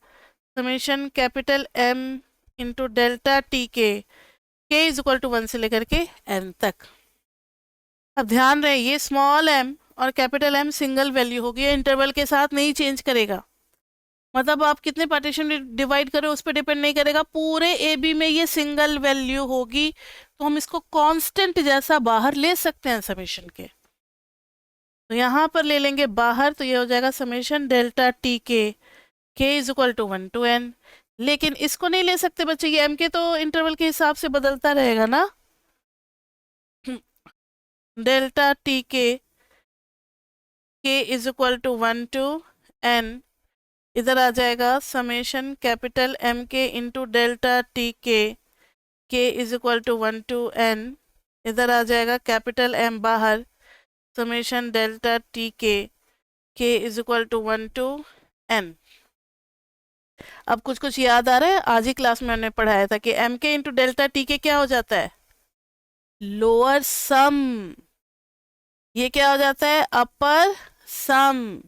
Speaker 1: summation capital M into delta T K is equal to 1 से लेकर के n तक। अब ध्यान रहे ये स्मॉल m और कैपिटल M सिंगल वैल्यू होगी, इंटरवल के साथ नहीं चेंज करेगा, मतलब आप कितने पार्टीशन डिवाइड करें उस पर डिपेंड नहीं करेगा, पूरे ए बी में ये सिंगल वैल्यू होगी, तो हम इसको कांस्टेंट जैसा बाहर ले सकते हैं समेशन के। तो यहाँ पर ले लेंगे बाहर, तो ये हो जाएगा summation delta T K is equal to 1 to n। लेकिन इसको नहीं ले सकते बच्चे, ये m के तो इंटरवल के हिसाब से बदलता रहेगा ना, delta T K is equal to 1 to n, इधर आ जाएगा समेशन कैपिटल M के into delta T K is equal to 1 to n, इधर आ जाएगा कैपिटल M बाहर, summation delta T K is equal to 1 to n। अब कुछ कुछ याद आ रहा है, आज ही क्लास में हमने पढ़ाया था कि M के इंटू डेल्टा टी के क्या हो जाता है, लोअर सम, ये क्या हो जाता है, अपर सम,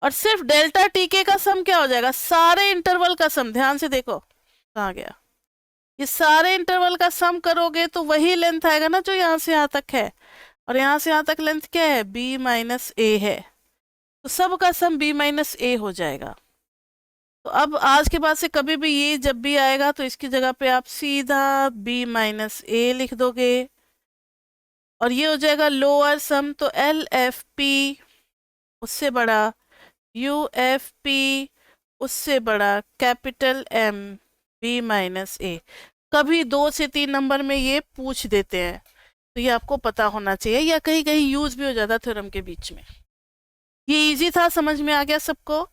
Speaker 1: और सिर्फ डेल्टा टी के का सम क्या हो जाएगा, सारे इंटरवल का सम। ध्यान से देखो कहाँ गया, ये सारे इंटरवल का सम करोगे तो वही लेंथ आएगा ना जो यहाँ से यहाँ तक है, और यहाँ से यहाँ तक लेंथ क्या है, b माइनस ए है, तो सब का सम b माइनस ए हो जाएगा। तो अब आज के बाद से कभी भी ये जब भी आएगा तो इसकी जगह पे आप सीधा b माइनस ए लिख दोगे, और ये हो जाएगा लोअर सम, तो एल एफ पी उससे बड़ा, यू एफ पी उससे बड़ा, कैपिटल M b माइनस ए। कभी 2 से 3 नंबर में ये पूछ देते हैं, तो ये आपको पता होना चाहिए, या कहीं कहीं यूज भी हो जाता है थ्योरम के बीच में। ये इजी था, समझ में आ गया सबको?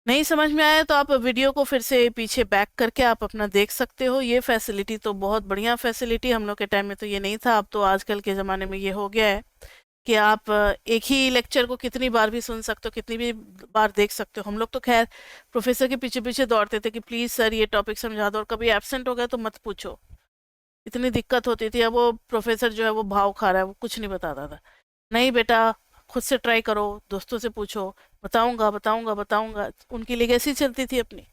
Speaker 1: नहीं समझ में आया तो आप वीडियो को फिर से पीछे बैक करके आप अपना देख सकते हो। ये फैसिलिटी तो बहुत बढ़िया फैसिलिटी, हम लोग के टाइम में तो ये नहीं था, अब तो आजकल के ज़माने में ये हो गया है कि आप एक ही लेक्चर को कितनी बार भी सुन सकते हो, कितनी भी बार देख सकते हो। हम लोग तो खैर प्रोफेसर के पीछे पीछे दौड़ते थे कि प्लीज़ सर ये टॉपिक समझा दो, और कभी एब्सेंट हो गया तो मत पूछो, इतनी दिक्कत होती थी। अब वो प्रोफेसर जो है वो भाव खा रहा है, वो कुछ नहीं बताता था। नहीं बेटा, खुद से ट्राई करो, दोस्तों से पूछो, बताऊंगा बताऊंगा बताऊंगा, उनकी लेगेसी चलती थी अपनी।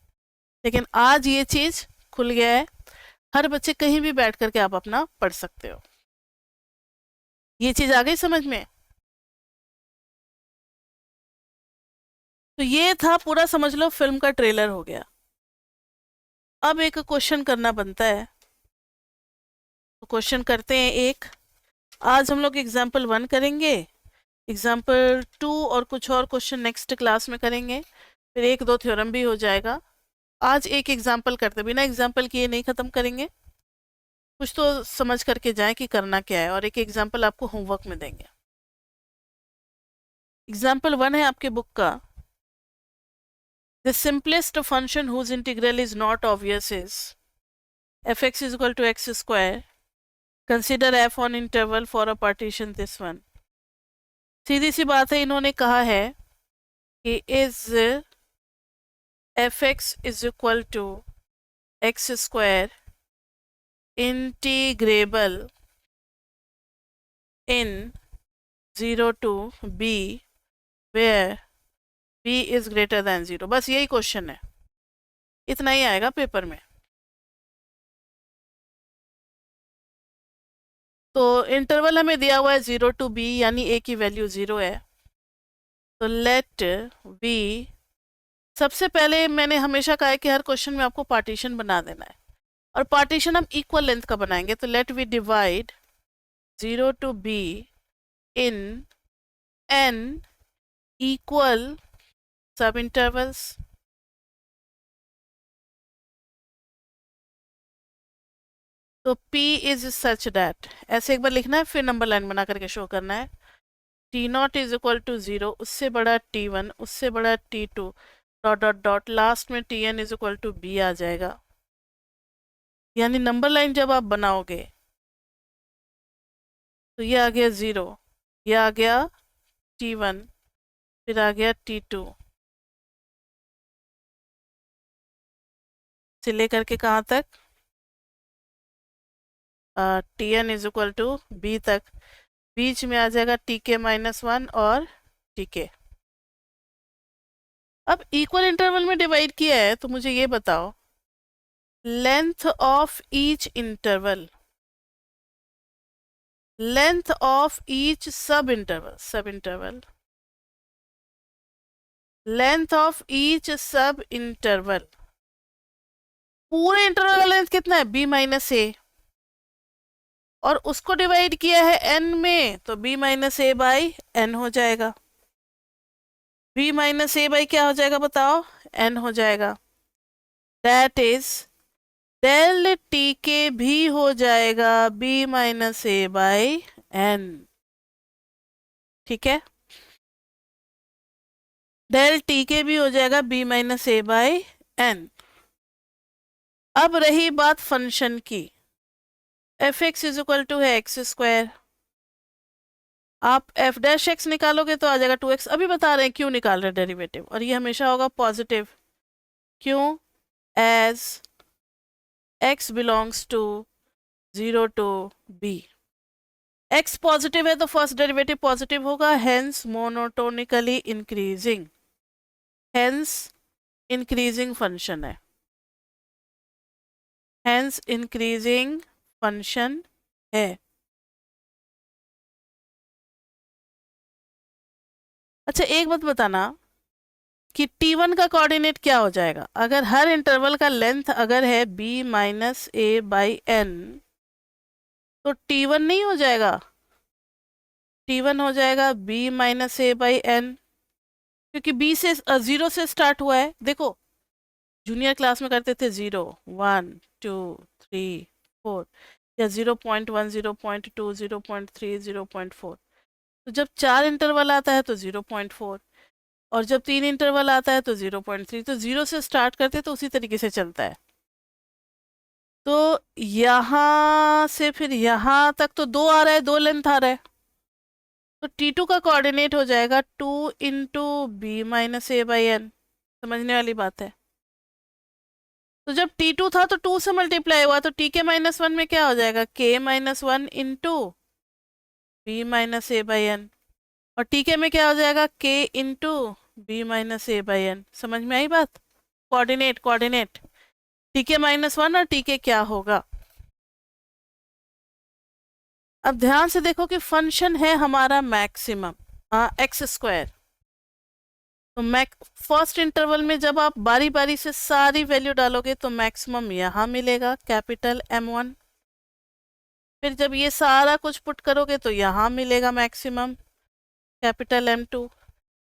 Speaker 1: लेकिन आज ये चीज़ खुल गया है, हर बच्चे कहीं भी बैठ करके आप अपना पढ़ सकते हो। ये चीज़ आ गई समझ में? तो ये था पूरा, समझ लो फिल्म का ट्रेलर हो गया। अब एक क्वेश्चन करना बनता है, तो क्वेश्चन करते हैं एक। आज हम लोग एग्जाम्पल 1 करेंगे, एग्जाम्पल 2 और कुछ और क्वेश्चन नेक्स्ट क्लास में करेंगे, फिर 1-2 थ्योरम भी हो जाएगा। आज एक एग्जाम्पल करते, बिना एग्जाम्पल किए नहीं ख़त्म करेंगे, कुछ तो समझ करके जाएं कि करना क्या है, और एक एग्जाम्पल आपको होमवर्क में देंगे। एग्जाम्पल 1 है आपके बुक का, the simplest function whose integral is not obvious is fx is equal to x square, consider f on interval for a partition this one। सीधी सी बात है, इन्होंने कहा है कि is fx is equal to x square integrable in 0 to b where b is greater than 0। बस यही question है, इतना ही आएगा पेपर में। तो इंटरवल हमें दिया हुआ है 0 to b, यानी a की वैल्यू 0 है। तो लेट b, सबसे पहले मैंने हमेशा कहा है कि हर क्वेश्चन में आपको पार्टीशन बना देना है, और पार्टीशन हम इक्वल लेंथ का बनाएंगे। तो let we divide 0 to b in n equal sub intervals. तो p इज सच दैट, ऐसे एक बार लिखना है, फिर नंबर लाइन बना करके शो करना है। t0 इज इक्वल टू 0, उससे बड़ा t1, उससे बड़ा t2, dot dot dot, last में tn is equal to b आ जाएगा। यानी नंबर लाइन जब आप बनाओगे तो ये आ गया 0, ये आ गया t1, फिर आ गया t2 से लेकर के कहाँ तक, tn is equal to b तक। बीच में आ जाएगा tk-1 और tk। अब इक्वल इंटरवल में डिवाइड किया है, तो मुझे ये बताओ length of each interval, length of each सब इंटरवल, लेंथ ऑफ ईच सब इंटरवल, पूरे इंटरवल का लेंथ कितना है, b माइनस ए, और उसको डिवाइड किया है n में, तो b minus A by N हो जाएगा। b माइनस ए बाई क्या हो जाएगा बताओ, n हो जाएगा। That is del T K भी हो जाएगा b minus A by N. ठीक है, डेल टी के भी हो जाएगा b minus A by N. अब रही बात फंक्शन की, F X is equal to है एक्स स्क्वायर, आप एफ डैश एक्स निकालोगे तो आ जाएगा 2x। अभी बता रहे हैं क्यों निकाल रहे हैं डेरिवेटिव, और ये हमेशा होगा पॉजिटिव। क्यों, as x belongs to 0 to b, x positive है तो फर्स्ट डेरिवेटिव पॉजिटिव होगा, hence monotonically increasing, hence increasing function है, हेंस इंक्रीजिंग फंक्शन है। अच्छा एक बात बताना कि t1 का कोऑर्डिनेट क्या हो जाएगा, अगर हर इंटरवल का लेंथ अगर है b minus A by N, तो t1 नहीं हो जाएगा, t1 हो जाएगा b minus A by N, क्योंकि b से 0 से स्टार्ट हुआ है। देखो जूनियर क्लास में करते थे 0 1 2 3 4, या 0.1 0.2 0.3 0.4, तो जब 4 इंटरवल आता है तो 0.4, और जब 3 इंटरवल आता है तो 0.3, तो 0 से स्टार्ट करते तो उसी तरीके से चलता है। तो यहाँ से फिर यहाँ तक तो 2 आ रहा है, 2 लेंथ आ रहा है, तो t2 का कोऑर्डिनेट हो जाएगा 2 into B minus A by N. समझने वाली बात है। तो जब t2 था तो 2 से मल्टीप्लाई हुआ, तो tk-1 में क्या हो जाएगा, k-1 into B minus A by N, और tk में क्या हो जाएगा, k into B minus A by N. समझ में आई बात, कोऑर्डिनेट कोऑर्डिनेट, tk-1 और tk क्या होगा। अब ध्यान से देखो कि फंक्शन है हमारा मैक्सिमम एक्स स्क्वायर, तो फर्स्ट इंटरवल में जब आप बारी बारी से सारी वैल्यू डालोगे तो मैक्सिमम यहाँ मिलेगा कैपिटल M1, फिर जब ये सारा कुछ पुट करोगे तो यहाँ मिलेगा मैक्सिमम कैपिटल M2,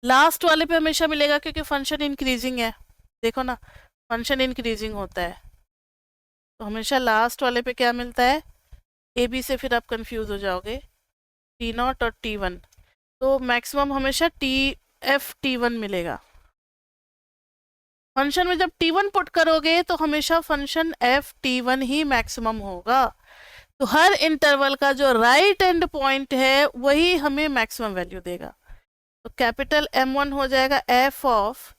Speaker 1: लास्ट वाले पे हमेशा मिलेगा क्योंकि फंक्शन इंक्रीजिंग है। देखो ना, फंक्शन इंक्रीजिंग होता है तो हमेशा लास्ट वाले पे क्या मिलता है, ए बी से फिर आप कंफ्यूज हो जाओगे, t0 और t1, तो मैक्सिमम हमेशा t1 मिलेगा। फंक्शन में जब t1 पुट करोगे तो हमेशा फंक्शन f ही मैक्सिमम होगा, तो हर इंटरवल का जो राइट एंड पॉइंट है वही हमें मैक्सिमम वैल्यू देगा। तो कैपिटल M1 हो जाएगा f of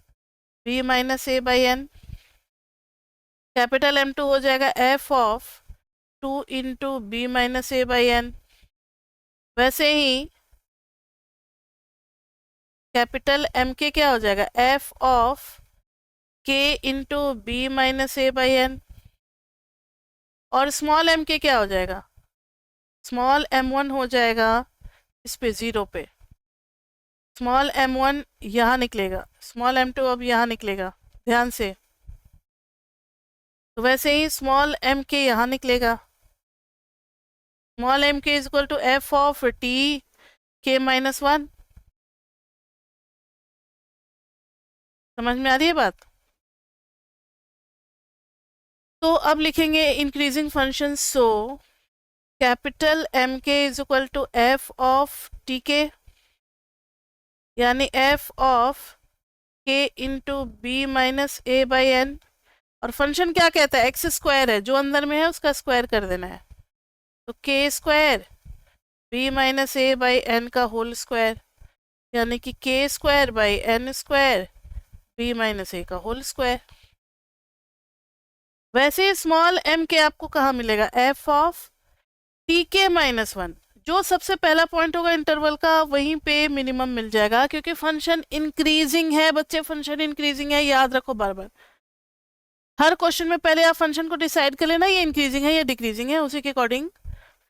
Speaker 1: b minus A by N, capital M2 हो जाएगा f of 2 into B minus A by N. वैसे ही कैपिटल M के क्या हो जाएगा, f of k into B minus A by N, और स्मॉल m के क्या हो जाएगा, स्मॉल m1 हो जाएगा इस पे 0 पे, स्मॉल m1 यहाँ निकलेगा, स्मॉल m2 अब यहाँ निकलेगा ध्यान से, तो वैसे ही स्मॉल mk यहाँ निकलेगा, small mk is equal to f of t k minus 1। समझ में आ रही है बात? तो अब लिखेंगे increasing function, so capital M K is equal to F of T K, यानी F of K into B minus A by N, और फंक्शन क्या कहता है, एक्स स्क्वायर है, जो अंदर में है उसका स्क्वायर कर देना है, तो K square B minus A by N का होल स्क्वायर, यानी कि K square by N square B minus A का होल स्क्वायर। वैसे ही स्मॉल एम के आपको कहाँ मिलेगा, F of T K minus 1, जो सबसे पहला पॉइंट होगा इंटरवल का वहीं पे मिनिमम मिल जाएगा, क्योंकि फंक्शन इंक्रीजिंग है बच्चे, फंक्शन इंक्रीजिंग है, याद रखो बार बार। हर क्वेश्चन में पहले आप फंक्शन को डिसाइड कर लेना, ये इंक्रीजिंग है या डिक्रीजिंग है, उसी के अकॉर्डिंग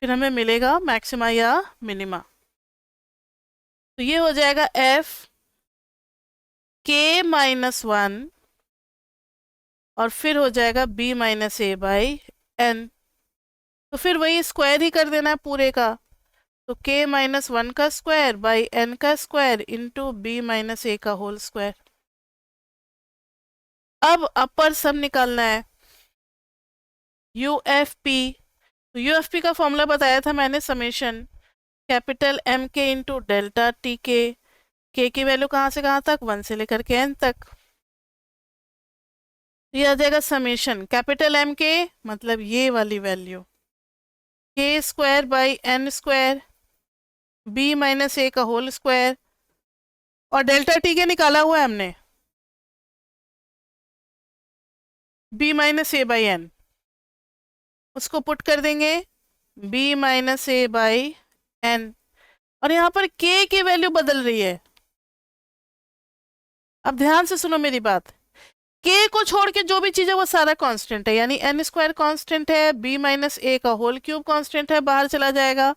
Speaker 1: फिर हमें मिलेगा मैक्सिमा या मिनिमा। तो ये हो जाएगा एफ के माइनस 1 और फिर हो जाएगा B minus A by N, तो फिर वही स्क्वायर ही कर देना है पूरे का, तो k माइनस 1 का स्क्वायर बाई n का square into B minus A का होल स्क्वायर। अब अपर सम निकालना है यू एफ पी, तो यू एफ पी का फॉर्मूला बताया था मैंने, summation capital M K into delta T के की वैल्यू कहाँ से कहाँ तक, 1 से लेकर के n तक, ये आ जाएगा समेशन कैपिटल एम के मतलब ये वाली value, K square by N square B minus A का होल स्क्वायर, और डेल्टा टी के निकाला हुआ है हमने B minus A by N, उसको पुट कर देंगे B minus A by N, और यहाँ पर के की वैल्यू बदल रही है। अब ध्यान से सुनो मेरी बात, के को छोड़ के जो भी चीज है वो सारा कांस्टेंट है, यानी एन स्क्वायर कांस्टेंट है, बी माइनस ए का होल क्यूब कांस्टेंट है, बाहर चला जाएगा,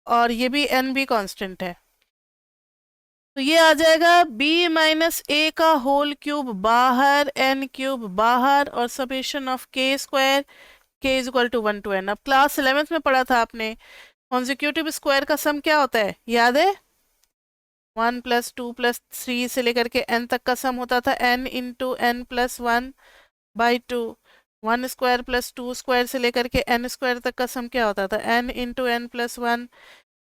Speaker 1: और ये भी एन भी कांस्टेंट है, तो ये आ जाएगा b माइनस ए का होल क्यूब बाहर, n क्यूब बाहर, और summation of K square k is equal to 1 to n। अब क्लास 11th में पढ़ा था आपने, कॉन्जिक्यूटिव स्क्वायर का सम क्या होता है, याद है, 1 प्लस 2 प्लस 3 से लेकर के n तक का सम होता था n into n plus 1 by 2, 1 square plus 2 square से लेकर के n स्क्वायर तक का सम क्या होता था, n into n plus 1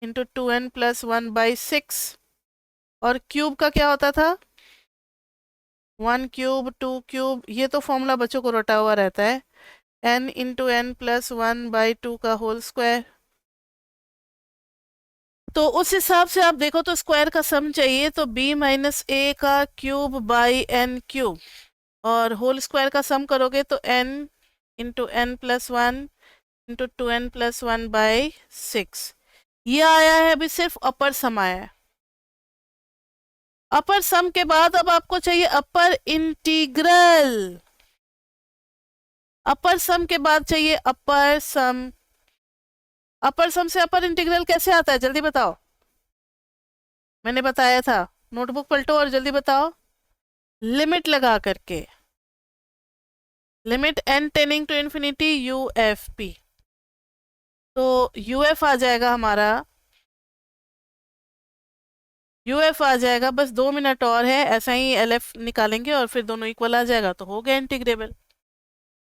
Speaker 1: into 2n plus 1 by 6, और क्यूब का क्या होता था, 1 क्यूब 2 क्यूब, ये तो फॉर्मूला बच्चों को रटा हुआ रहता है, n into n plus 1 by 2 का होल स्क्वायर। तो उस हिसाब से आप देखो तो स्क्वायर का सम चाहिए, तो b माइनस ए का क्यूब बाई n क्यूब, और होल स्क्वायर का सम करोगे तो n into n plus 1 into 2n plus 1 by 6, ये आया है, अभी सिर्फ अपर सम आया है। अपर सम के बाद अब आपको चाहिए अपर इंटीग्रल, अपर सम के बाद चाहिए अपर सम, अपर सम से अपर इंटीग्रल कैसे आता है जल्दी बताओ, मैंने बताया था, नोटबुक पलटो और जल्दी बताओ, लिमिट लगा करके, limit n tending to infinity U F P, तो यू एफ आ जाएगा हमारा, यू एफ आ जाएगा, बस 2 मिनट और है, ऐसा ही एल एफ निकालेंगे और फिर दोनों इक्वल आ जाएगा, तो हो गया इंटीग्रेबल।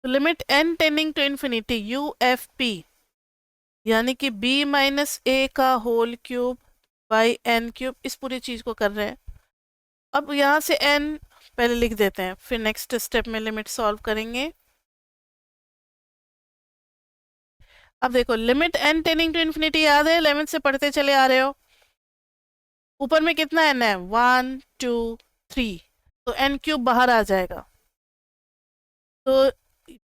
Speaker 1: तो limit n tending to infinity U F P, यानी कि b माइनस ए का whole cube by N cube, इस पूरी चीज को कर रहे हैं। अब यहाँ से n पहले लिख देते हैं, फिर नेक्स्ट स्टेप में लिमिट सॉल्व करेंगे। अब देखो limit n tending to infinity याद है, 11 से पढ़ते चले आ रहे हो, ऊपर में कितना n है, 1 2 3, तो n क्यूब बाहर आ जाएगा, तो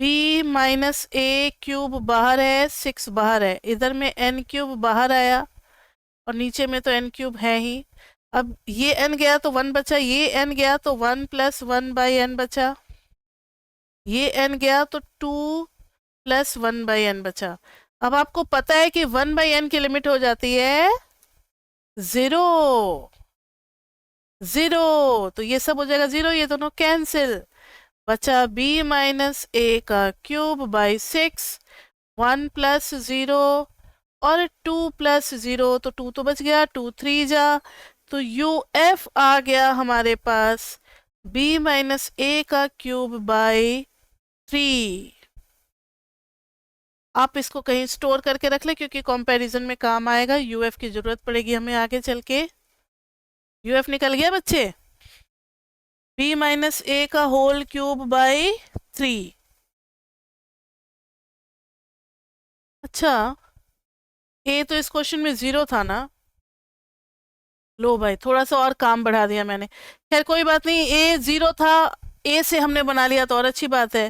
Speaker 1: b माइनस ए क्यूब बाहर है, 6 बाहर है, इधर में n क्यूब बाहर आया, और नीचे में तो n क्यूब है ही। अब ये n गया तो 1 बचा, ये n गया तो 1 प्लस 1 बाई n बचा, ये n गया तो 2 प्लस 1 बाई n बचा। अब आपको पता है कि 1/n की लिमिट हो जाती है 0, 0, तो ये सब हो जाएगा 0, ये दोनों कैंसिल, बचा b माइनस ए का क्यूब बाई 6, 1 प्लस 0 और 2 प्लस 0, तो 2 तो बच गया, 2 3 जा, तो यू एफ आ गया हमारे पास b माइनस ए का क्यूब बाई 3। आप इसको कहीं स्टोर करके रख ले क्योंकि कंपैरिजन में काम आएगा, यूएफ की जरूरत पड़ेगी हमें आगे चल के। यूएफ निकल गया बच्चे, b माइनस ए का होल क्यूब बाई 3। अच्छा, ए तो इस क्वेश्चन में 0 था ना, लो भाई थोड़ा सा और काम बढ़ा दिया मैंने, खैर कोई बात नहीं, ए 0 था, ए से हमने बना लिया तो और अच्छी बात है।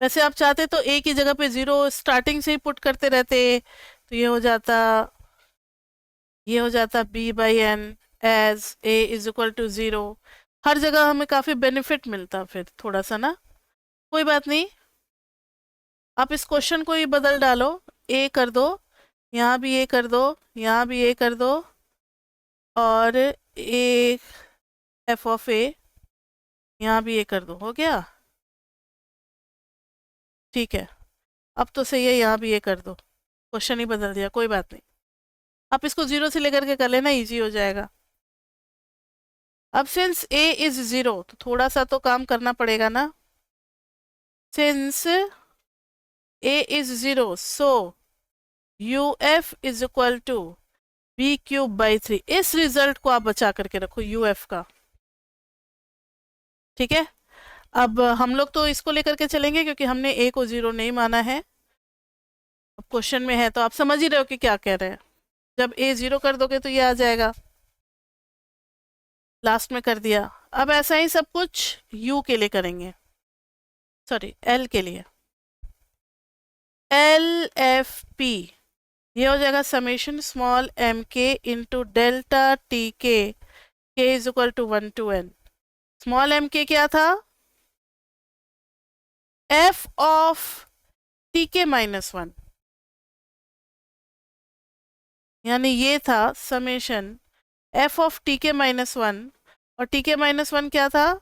Speaker 1: वैसे आप चाहते तो ए की जगह पे 0 स्टार्टिंग से ही पुट करते रहते, तो ये हो जाता b by N as a is equal to 0। हर जगह हमें काफी बेनिफिट मिलता फिर थोड़ा सा ना, कोई बात नहीं। आप इस क्वेश्चन को ही बदल डालो, a कर दो, यहाँ भी a कर दो, यहाँ भी a कर दो, और a एफ ऑफ ए यहाँ भी a कर दो, हो गया ठीक है। अब तो सही है, यहाँ भी a कर दो, क्वेश्चन ही बदल दिया, कोई बात नहीं। आप इसको 0 से लेकर के कर लेना, इजी हो जाएगा। अब सिंस a इज 0 तो थोड़ा सा तो काम करना पड़ेगा ना, since a is 0 so uf is equal to b cube by 3। इस रिजल्ट को आप बचा करके रखो uf का, ठीक है। अब हम लोग तो इसको लेकर के चलेंगे क्योंकि हमने a को 0 नहीं माना है। अब क्वेश्चन में है तो आप समझ ही रहे हो कि क्या कह रहे हैं, जब a 0 कर दोगे तो ये आ जाएगा, लास्ट में कर दिया। अब ऐसा ही सब कुछ u के लिए करेंगे, सॉरी l के लिए, एल एफ पी ये हो जाएगा summation small M K into delta T K is equal to 1 to n। Small M K क्या था, F of T K minus 1, यानी ये था summation F of T K minus 1, और टी के माइनस 1 क्या था,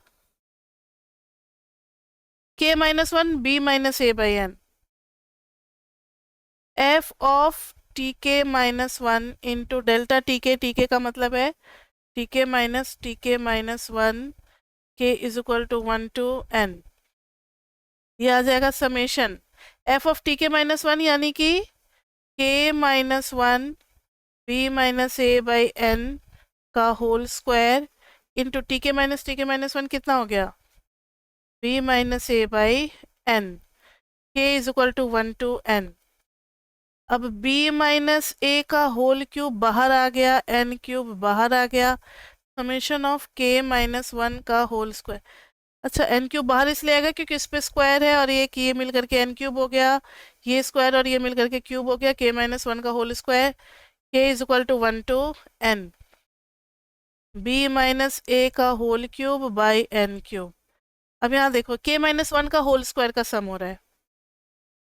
Speaker 1: K minus 1 B minus A by N, F of T K minus 1 into delta T K का मतलब है T K minus 1 K is equal to 1 to n। ये आ जाएगा summation F of T K minus 1 यानी कि K minus 1 B minus A by N का whole square into T K minus 1 कितना हो गया, B minus A by N, K is equal to 1 to n। अब b माइनस ए का whole cube बाहर आ गया, n क्यूब बाहर आ गया, समेशन ऑफ k माइनस 1 का होल स्क्वायर। अच्छा n क्यूब बाहर इसलिए आएगा क्योंकि इस पे स्क्वायर है, और ये मिल करके n क्यूब हो गया, ये स्क्वायर और ये मिल करके क्यूब हो गया, k माइनस 1 का whole square, k is equal to 1 to n, b minus A का whole cube by n cube. अब यहाँ देखो k माइनस 1 का होल स्क्वायर का सम हो रहा है,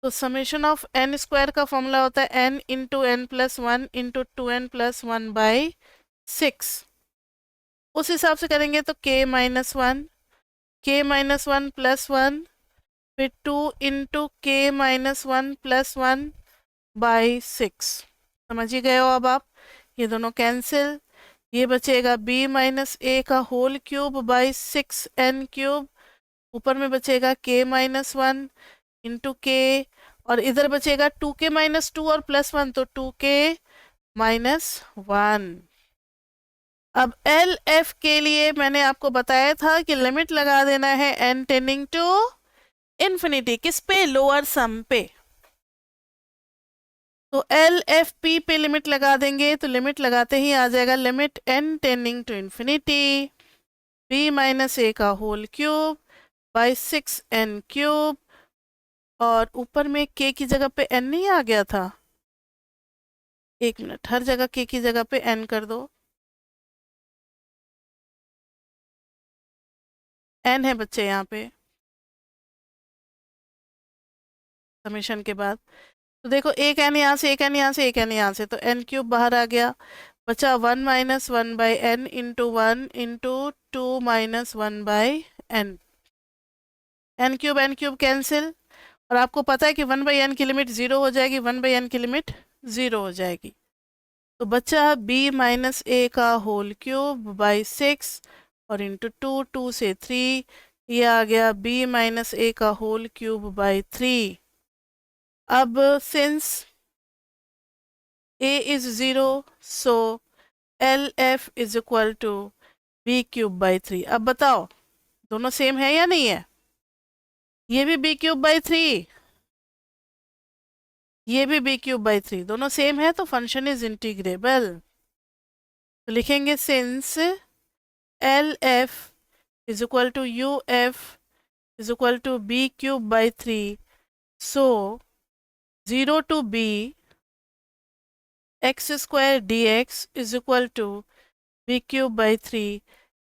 Speaker 1: तो समेशन ऑफ n स्क्वायर का फॉर्मूला होता है n into N plus 1 into 2n plus 1 by 6। उस हिसाब से करेंगे तो k माइनस 1 प्लस 1 फिर 2 इंटू के माइनस 1 प्लस 1 बाई 6। समझ ही गए हो अब आप, ये दोनों कैंसिल, ये बचेगा b माइनस ए का whole cube by 6n cube, ऊपर में बचेगा k माइनस 1 इंटू के, और इधर बचेगा 2k माइनस 2 और प्लस 1 तो 2k माइनस 1। अब एल एफ के लिए मैंने आपको बताया था कि लिमिट लगा देना है n टेंडिंग टू इन्फिनिटी, किस पे, लोअर सम पे, तो एल एफ पी पे लिमिट लगा देंगे, तो लिमिट लगाते ही आ जाएगा limit n tending to infinity b minus A का whole cube by 6n cube, और ऊपर में k की जगह पे n नहीं आ गया था, एक मिनट, हर जगह k की जगह पे n कर दो, n है बच्चे यहाँ पे समेशन के बाद, तो देखो एक एन यहाँ से, एक एन यहाँ से, एक एन यहाँ से, तो एन क्यूब बाहर आ गया, बचा 1 minus 1/n into 1 into 2 minus 1/n। N cube cancel, और आपको पता है कि 1/n की लिमिट 0 हो जाएगी, 1/n की लिमिट 0 हो जाएगी। तो बचा b माइनस ए का होल क्यूब बाई 6 और इंटू 2, 2 से 3, ये आ गया b माइनस ए का होल क्यूब बाई 3। अब since a is 0, so LF is equal to b cube by 3। अब बताओ दोनों सेम है या नहीं है? ये भी b क्यूब बाई 3, ये भी b क्यूब बाई 3, दोनों सेम है, तो फंक्शन इज इंटीग्रेबल। तो लिखेंगे since LF is equal to UF is equal to b cube by 3, so 0 to b x square dx is equal to b cube by 3,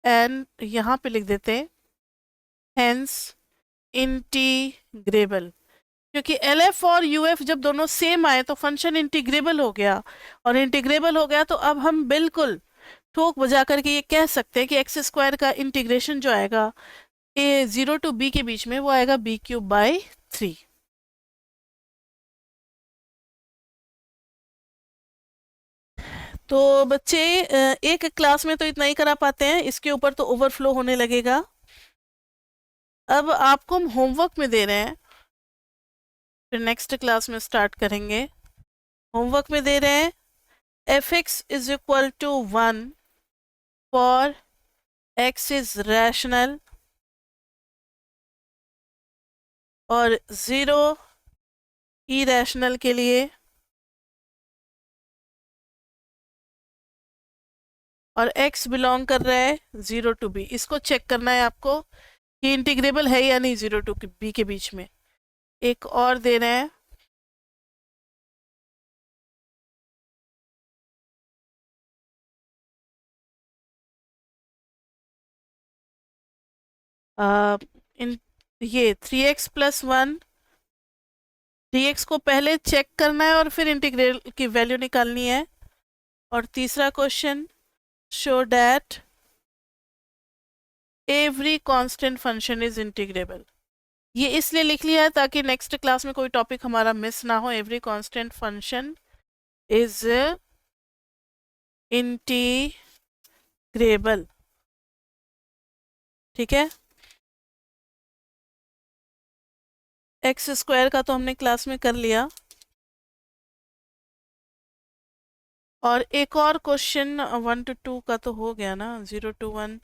Speaker 1: and यहाँ पे लिख देते हैं हेंस इंटीग्रेबल। क्योंकि LF और UF जब दोनों सेम आए तो फंक्शन इंटीग्रेबल हो गया, और इंटीग्रेबल हो गया तो अब हम बिल्कुल ठोक बजा करके ये कह सकते हैं कि एक्स स्क्वायर का इंटीग्रेशन जो आएगा ए 0 टू b के बीच में, वो आएगा b क्यूब बाई 3। तो बच्चे एक क्लास में तो इतना ही करा पाते हैं, इसके ऊपर तो ओवरफ्लो होने लगेगा। अब आपको हम होमवर्क में दे रहे हैं, फिर नेक्स्ट क्लास में स्टार्ट करेंगे। होमवर्क में दे रहे हैं f(x) is equal to 1 for x is rational और 0 इरेशनल के लिए, और x बिलोंग कर रहा है 0 टू b। इसको चेक करना है आपको कि इंटीग्रेबल है या नहीं 0 टू b के बीच में। एक और दे रहे हैं, इन ये 3x प्लस 1 dx को पहले चेक करना है और फिर इंटीग्रल की वैल्यू निकालनी है। और तीसरा question, show that every constant function is integrable. ये इसलिए लिख लिया है ताकि नेक्स्ट क्लास में कोई टॉपिक हमारा मिस ना हो। Every constant function is integrable, ठीक है। एक्स स्क्वायर का तो हमने क्लास में कर लिया। और एक और क्वेश्चन 1 to 2 का तो हो गया ना, 0 to 1,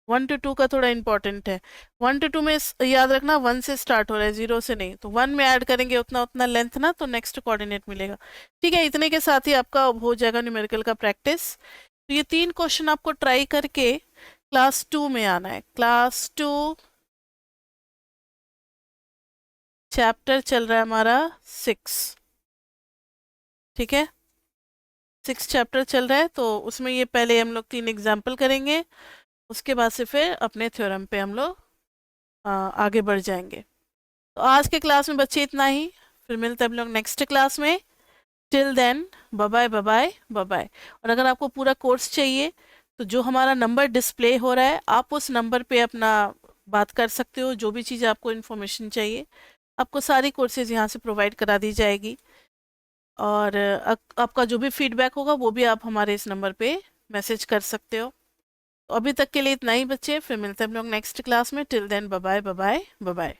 Speaker 1: 1 to 2 का थोड़ा इंपॉर्टेंट है। 1 to 2 में याद रखना 1 से स्टार्ट हो रहा है, 0 से नहीं। तो 1 में ऐड करेंगे उतना उतना लेंथ ना, तो नेक्स्ट कोऑर्डिनेट मिलेगा। ठीक है, इतने के साथ ही आपका हो जाएगा न्यूमेरिकल का प्रैक्टिस। तो ये 3 क्वेश्चन आपको ट्राई करके क्लास 2 में आना है। क्लास 2 चैप्टर चल रहा है हमारा 6, ठीक है, 6 चैप्टर चल रहा है। तो उसमें ये पहले हम लोग 3 एग्जाम्पल करेंगे, उसके बाद से फिर अपने थ्योरम पे हम लोग आगे बढ़ जाएंगे। तो आज के क्लास में बच्चे इतना ही, फिर मिलते हैं हम लोग नेक्स्ट क्लास में। Till then bye bye bye bye bye bye. और अगर आपको पूरा कोर्स चाहिए तो जो हमारा नंबर डिस्प्ले हो रहा है, आप उस नंबर पे अपना बात कर सकते हो। जो भी चीज़ आपको इन्फॉर्मेशन चाहिए, आपको सारी कोर्सेज यहाँ से प्रोवाइड करा दी जाएगी। और आपका जो भी फीडबैक होगा वो भी आप हमारे इस नंबर पे मैसेज कर सकते हो। तो अभी तक के लिए इतना ही बच्चे, फिर मिलते हैं हम लोग नेक्स्ट क्लास में। Till then bye bye bye bye bye.